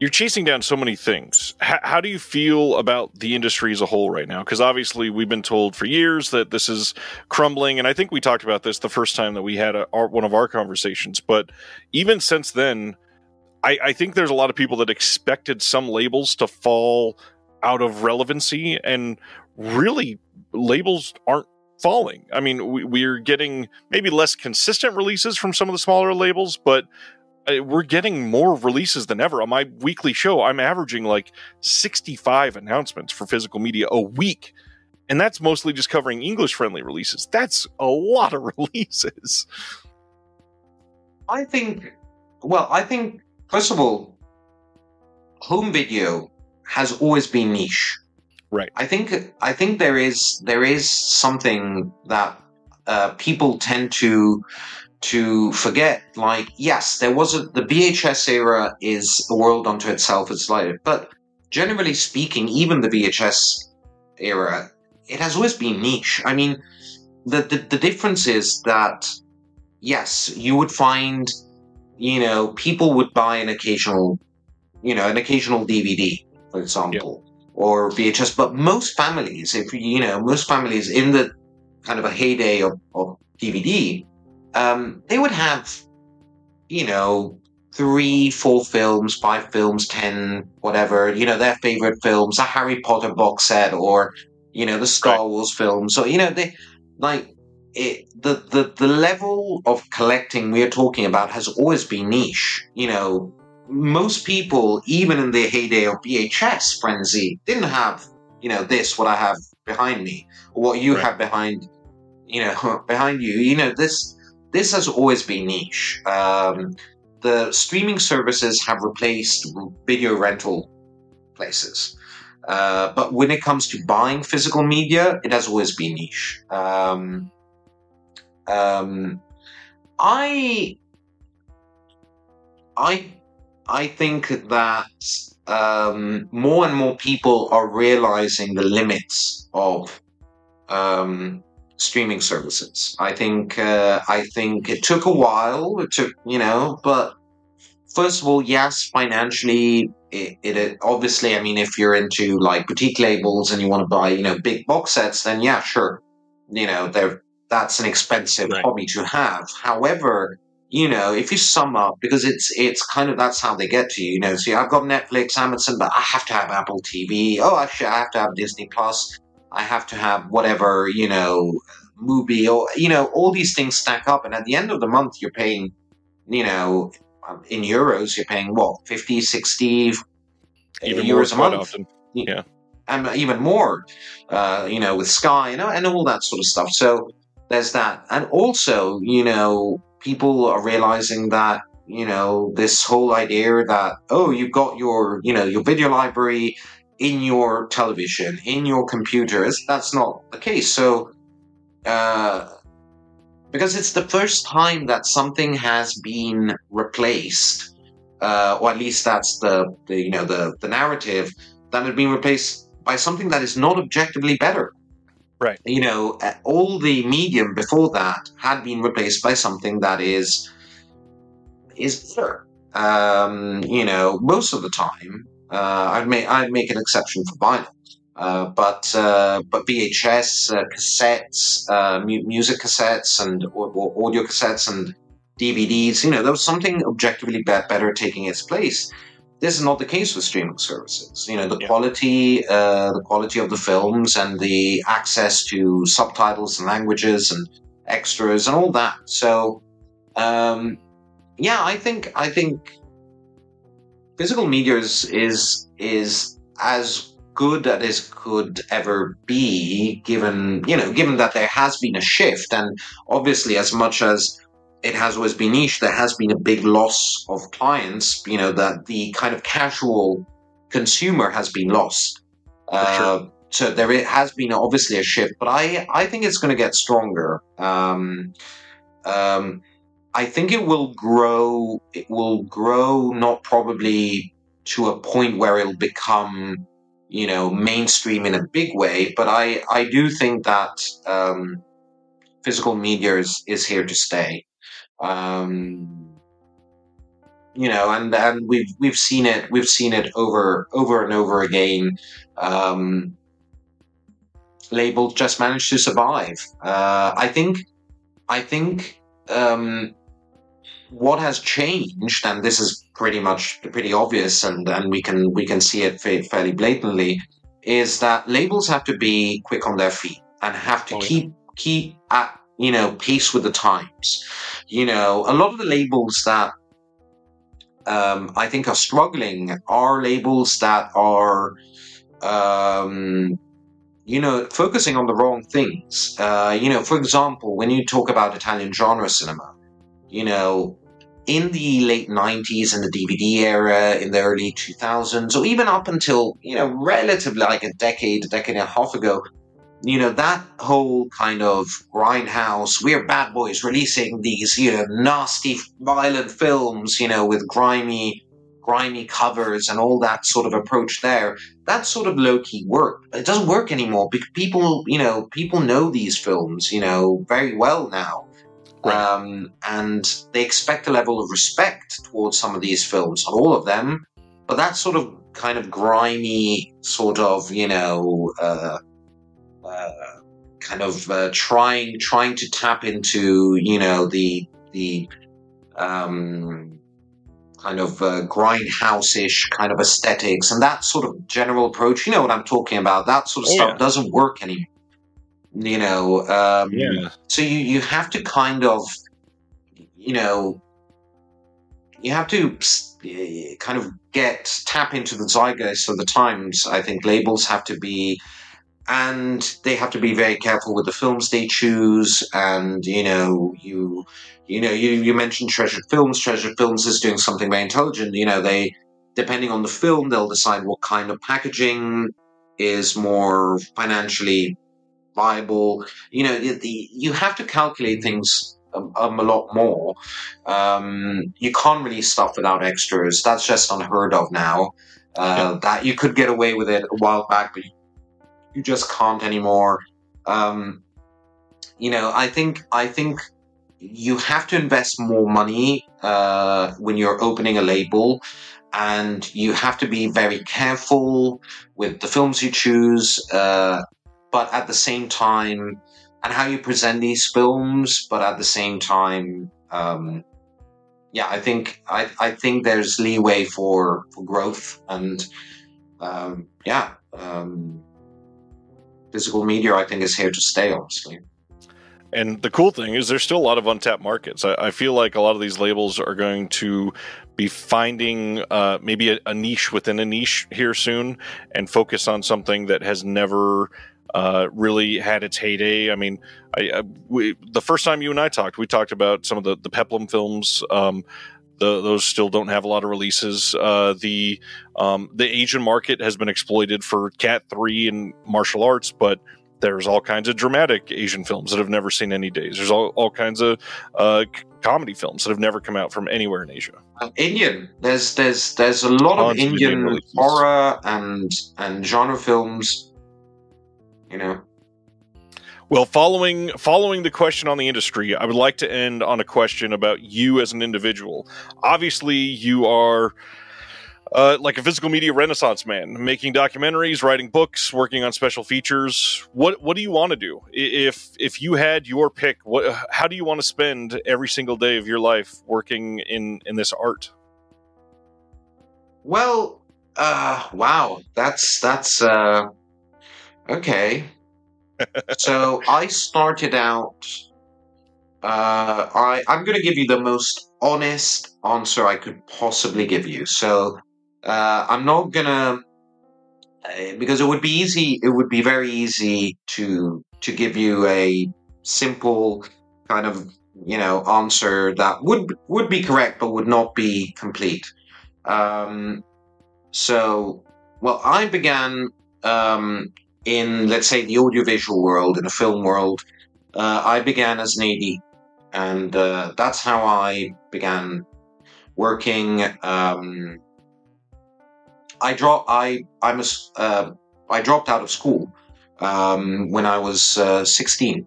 You're chasing down so many things. How do you feel about the industry as a whole right now? Because obviously we've been told for years that this is crumbling, and I think we talked about this the first time that we had one of our conversations. But even since then, I think there's a lot of people that expected some labels to fall out of relevancy, and really labels aren't falling. I mean, we're getting maybe less consistent releases from some of the smaller labels, but we're getting more releases than ever. On my weekly show, I'm averaging like 65 announcements for physical media a week. And that's mostly just covering English-friendly releases. That's a lot of releases. I think, first of all, home video has always been niche. Right. I think there is something that people tend to forget. Like, yes, there was the VHS era is a world unto itself. It's like, but generally speaking, even the VHS era, it has always been niche. I mean, the difference is that, yes, you would find, people would buy an occasional DVD, for example, or VHS. But most families, most families in the kind of a heyday of DVD, they would have, 3, 4 films, 5 films, 10, whatever, their favorite films, a Harry Potter box set, or, the Star Wars films. So, they like the level of collecting we're talking about has always been niche. Most people, even in the heyday of VHS frenzy, didn't have, what I have behind me, or what you have behind you. This has always been niche. The streaming services have replaced video rental places. But when it comes to buying physical media, it has always been niche. I think that more and more people are realizing the limits of streaming services. I think it took a while. It took, but first of all, yes, financially, it obviously, I mean, if you're into like boutique labels and you want to buy, big box sets, then yeah, sure, that's an expensive hobby to have. However, if you sum up, because it's kind of, that's how they get to you, see, I've got Netflix, Amazon, but I have to have Apple TV. Oh, actually, I have to have Disney Plus. I have to have whatever, movie, or, all these things stack up. And at the end of the month, you're paying, in euros, you're paying what, 50, 60 even euros more a month. Often. Yeah. And even more, with Sky, and all that sort of stuff. So there's that. And also, people are realizing that, this whole idea that, oh, you've got your, your video library in your television, in your computer. That's not the case. So, because it's the first time that something has been replaced, or at least that's the narrative, that had been replaced by something that is not objectively better. Right. All the medium before that had been replaced by something that is better. Most of the time, I'd make an exception for vinyl, but VHS, cassettes, music cassettes, and or audio cassettes and DVDs, there was something objectively better taking its place. This is not the case with streaming services. The quality of the films and the access to subtitles and languages and extras and all that. So, I think physical media is as good as could ever be, given that there has been a shift, and obviously, as much as it has always been niche, there has been a big loss of clients, that the kind of casual consumer has been lost. Sure. So there has been obviously a shift, but I think it's going to get stronger. I think it will grow. It will grow, not probably to a point where it'll become, mainstream in a big way, but I do think that physical media is here to stay. And we've seen it over and over again. Labels just manage to survive. I think what has changed, and this is pretty obvious, and we can see it fairly blatantly, is that labels have to be quick on their feet and have to keep at, pace with the times. A lot of the labels that I think are struggling are labels that are, focusing on the wrong things. For example, when you talk about Italian genre cinema, in the late 90s, in the DVD era, in the early 2000s, or even up until, relatively like a decade and a half ago, that whole kind of grindhouse, we're bad boys releasing these, nasty, violent films, with grimy covers and all that sort of approach there, that sort of low-key work. It doesn't work anymore because people know these films, very well now. Right. And they expect a level of respect towards some of these films, not all of them, but that sort of kind of grimy sort of, trying to tap into, the kind of grindhouse-ish kind of aesthetics and that sort of general approach. You know what I'm talking about? That sort of stuff doesn't work anymore. So you have to kind of, you have to kind of tap into the zeitgeist of the times. I think labels have to be, and they have to be very careful with the films they choose. And, you mentioned Treasured Films. Treasured Films is doing something very intelligent. They, depending on the film, they'll decide what kind of packaging is more financially viable. You have to calculate things a lot more. You can't release stuff without extras. That's just unheard of now. That you could get away with it a while back, but you just can't anymore. I think you have to invest more money when you're opening a label, and you have to be very careful with the films you choose, but at the same time, and how you present these films, but at the same time, I think there's leeway for growth, and physical media, I think, is here to stay, honestly. And the cool thing is there's still a lot of untapped markets. I feel like a lot of these labels are going to be finding maybe a niche within a niche here soon and focus on something that has never really had its heyday. I mean, the first time you and I talked, we talked about some of the Peplum films. Those still don't have a lot of releases. The Asian market has been exploited for Cat 3 and martial arts, but there's all kinds of dramatic Asian films that have never seen any days. There's all kinds of comedy films that have never come out from anywhere in Asia. Indian. There's a lot of Indian horror and genre films. Well, following the question on the industry, I would like to end on a question about you as an individual. Obviously, you are like a physical media renaissance man, making documentaries, writing books, working on special features. What do you want to do? If you had your pick, how do you want to spend every single day of your life working in this art? Well, wow, that's okay. So I started out. I'm going to give you the most honest answer I could possibly give you. So I'm not gonna, because it would be easy. It would be very easy to give you a simple kind of answer that would be correct but would not be complete. So, well, I began in, let's say, the audiovisual world, in the film world. I began as an AD, and that's how I began working. I dropped out of school when I was 16.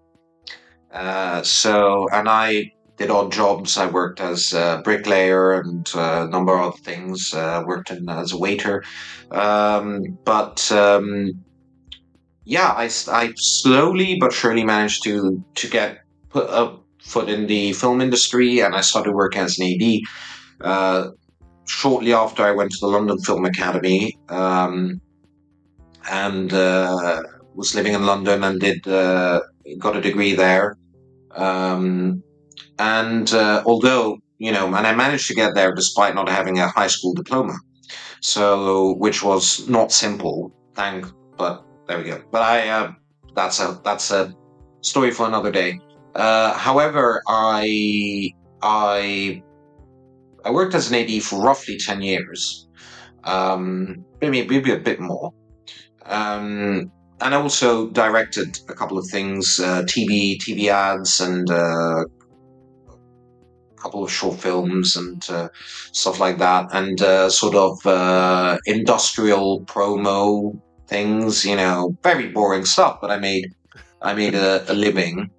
And I did odd jobs. I worked as a bricklayer and a number of other things. Worked as a waiter. I slowly but surely managed to put a foot in the film industry, and I started working as an AD. Shortly after, I went to the London Film Academy, and was living in London and got a degree there. And although, and I managed to get there despite not having a high school diploma, so which was not simple. But there we go. But that's a story for another day. However, I worked as an AD for roughly 10 years, maybe a bit more. And I also directed a couple of things, TV ads, and a couple of short films and stuff like that, and sort of industrial promo things. Very boring stuff, but I made a living.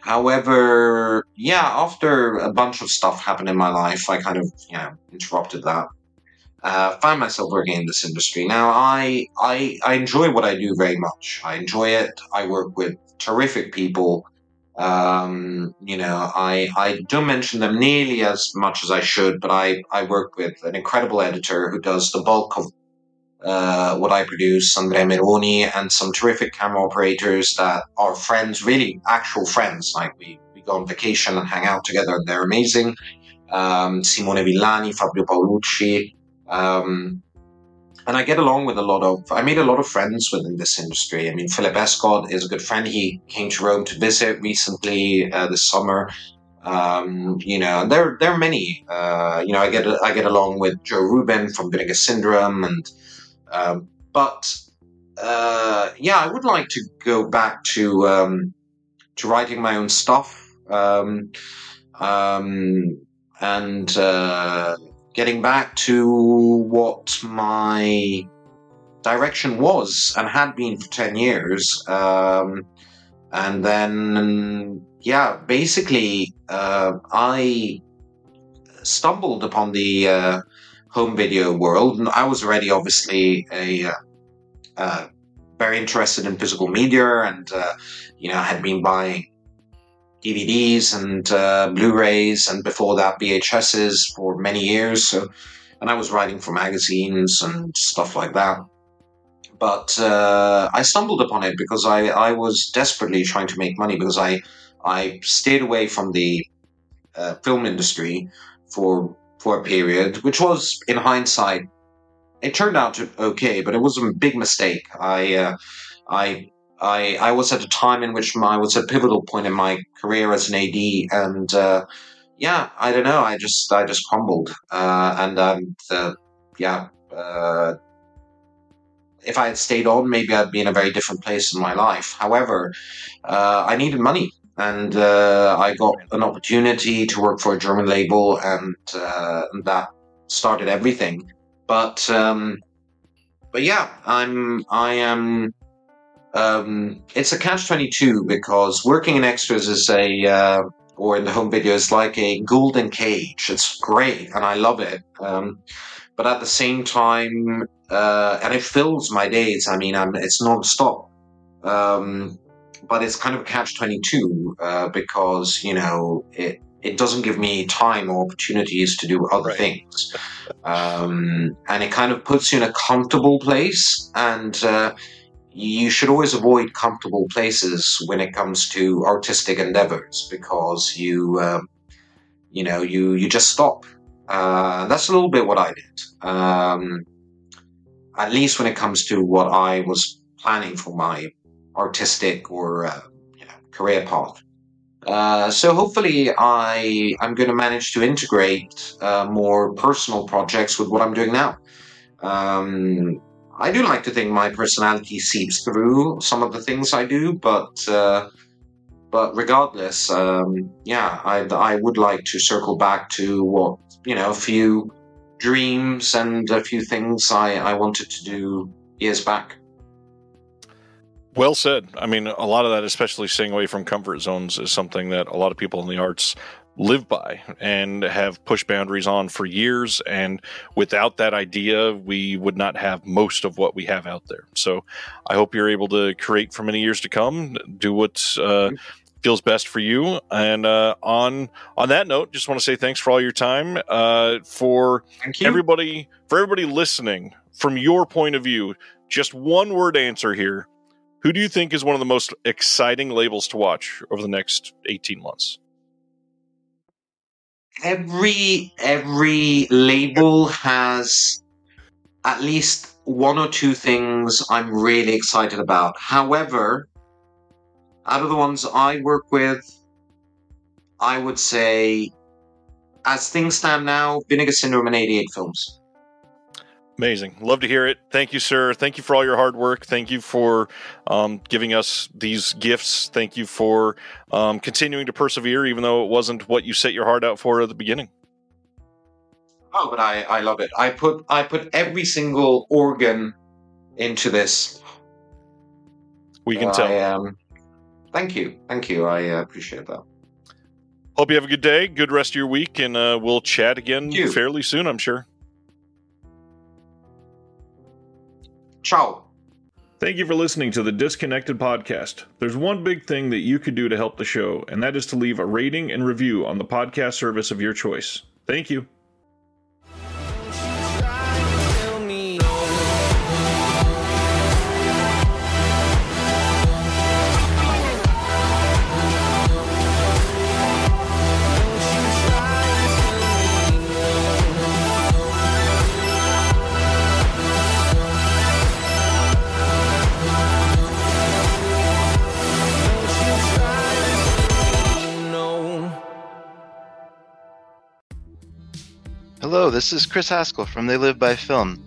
However, after a bunch of stuff happened in my life, I kind of interrupted that. Find myself working in this industry. Now, I enjoy what I do very much. I enjoy it. I work with terrific people. I don't mention them nearly as much as I should, but I work with an incredible editor who does the bulk of what I produce, Andrea Meroni, and some terrific camera operators that are friends, really actual friends. Like we go on vacation and hang out together, and they're amazing. Simone Villani, Fabio Paolucci. And I get along with I made a lot of friends within this industry. I mean, Philip Escott is a good friend. He came to Rome to visit recently this summer. And there are many. I get along with Joe Rubin from Vinegar Syndrome, and but I would like to go back to writing my own stuff, and getting back to what my direction was and had been for 10 years. And then, basically, I stumbled upon the home video world. And I was already obviously very interested in physical media, and, I had been buying DVDs and Blu-rays, and before that VHSs for many years. And I was writing for magazines and stuff like that. But I stumbled upon it because I was desperately trying to make money, because I stayed away from the film industry for a period, which was, in hindsight, it turned out okay, but it was a big mistake. I was at a time in which I was at a pivotal point in my career as an AD, and I don't know. I just crumbled, if I had stayed on, maybe I'd be in a very different place in my life. However, I needed money, and I got an opportunity to work for a German label, and that started everything. But I am. It's a catch-22, because working in extras is or in the home video is like a golden cage. It's great, and I love it. But at the same time, and it fills my days. I mean, it's non-stop. But it's kind of a catch-22 because, it doesn't give me time or opportunities to do other things. And it kind of puts you in a comfortable place, and you should always avoid comfortable places when it comes to artistic endeavors, because you just stop. That's a little bit what I did, at least when it comes to what I was planning for my artistic or career path. So hopefully I'm going to manage to integrate more personal projects with what I'm doing now. I do like to think my personality seeps through some of the things I do, but regardless, I would like to circle back to what, a few dreams and a few things I wanted to do years back. Well said. I mean, a lot of that, especially staying away from comfort zones, is something that a lot of people in the arts live by and have pushed boundaries on for years. And without that idea, we would not have most of what we have out there. So I hope you're able to create for many years to come, do what feels best for you. And on that note, just want to say thanks for all your time. For everybody listening, from your point of view, just one word answer here. Who do you think is one of the most exciting labels to watch over the next 18 months? Every label has at least one or two things I'm really excited about. However, out of the ones I work with, I would say, as things stand now, Vinegar Syndrome and 88 Films. Amazing. Love to hear it. Thank you, sir. Thank you for all your hard work. Thank you for giving us these gifts. Thank you for continuing to persevere, even though it wasn't what you set your heart out for at the beginning. Oh, but I love it. I put every single organ into this. We can tell. Thank you. I appreciate that. Hope you have a good day, good rest of your week, and we'll chat again fairly soon, I'm sure. Ciao. Thank you for listening to the Disconnected Podcast. There's one big thing that you could do to help the show, and that is to leave a rating and review on the podcast service of your choice. Thank you. Hello, this is Chris Haskell from They Live by Film.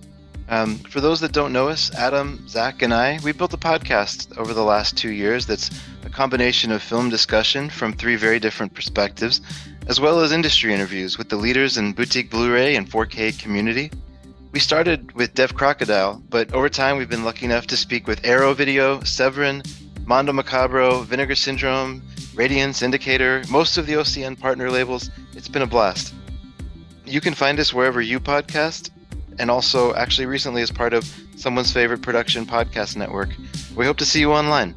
For those that don't know us, Adam, Zach, and I, we built a podcast over the last 2 years that's a combination of film discussion from 3 very different perspectives, as well as industry interviews with the leaders in boutique Blu-ray and 4K community. We started with Dev Crocodile, but over time we've been lucky enough to speak with Arrow Video, Severin, Mondo Macabro, Vinegar Syndrome, Radiance, Indicator, most of the OCN partner labels. It's been a blast. You can find us wherever you podcast, and also actually recently as part of Someone's Favorite Production Podcast Network. We hope to see you online.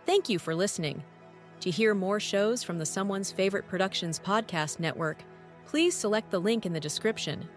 Thank you for listening. To hear more shows from the Someone's Favorite Productions Podcast Network, please select the link in the description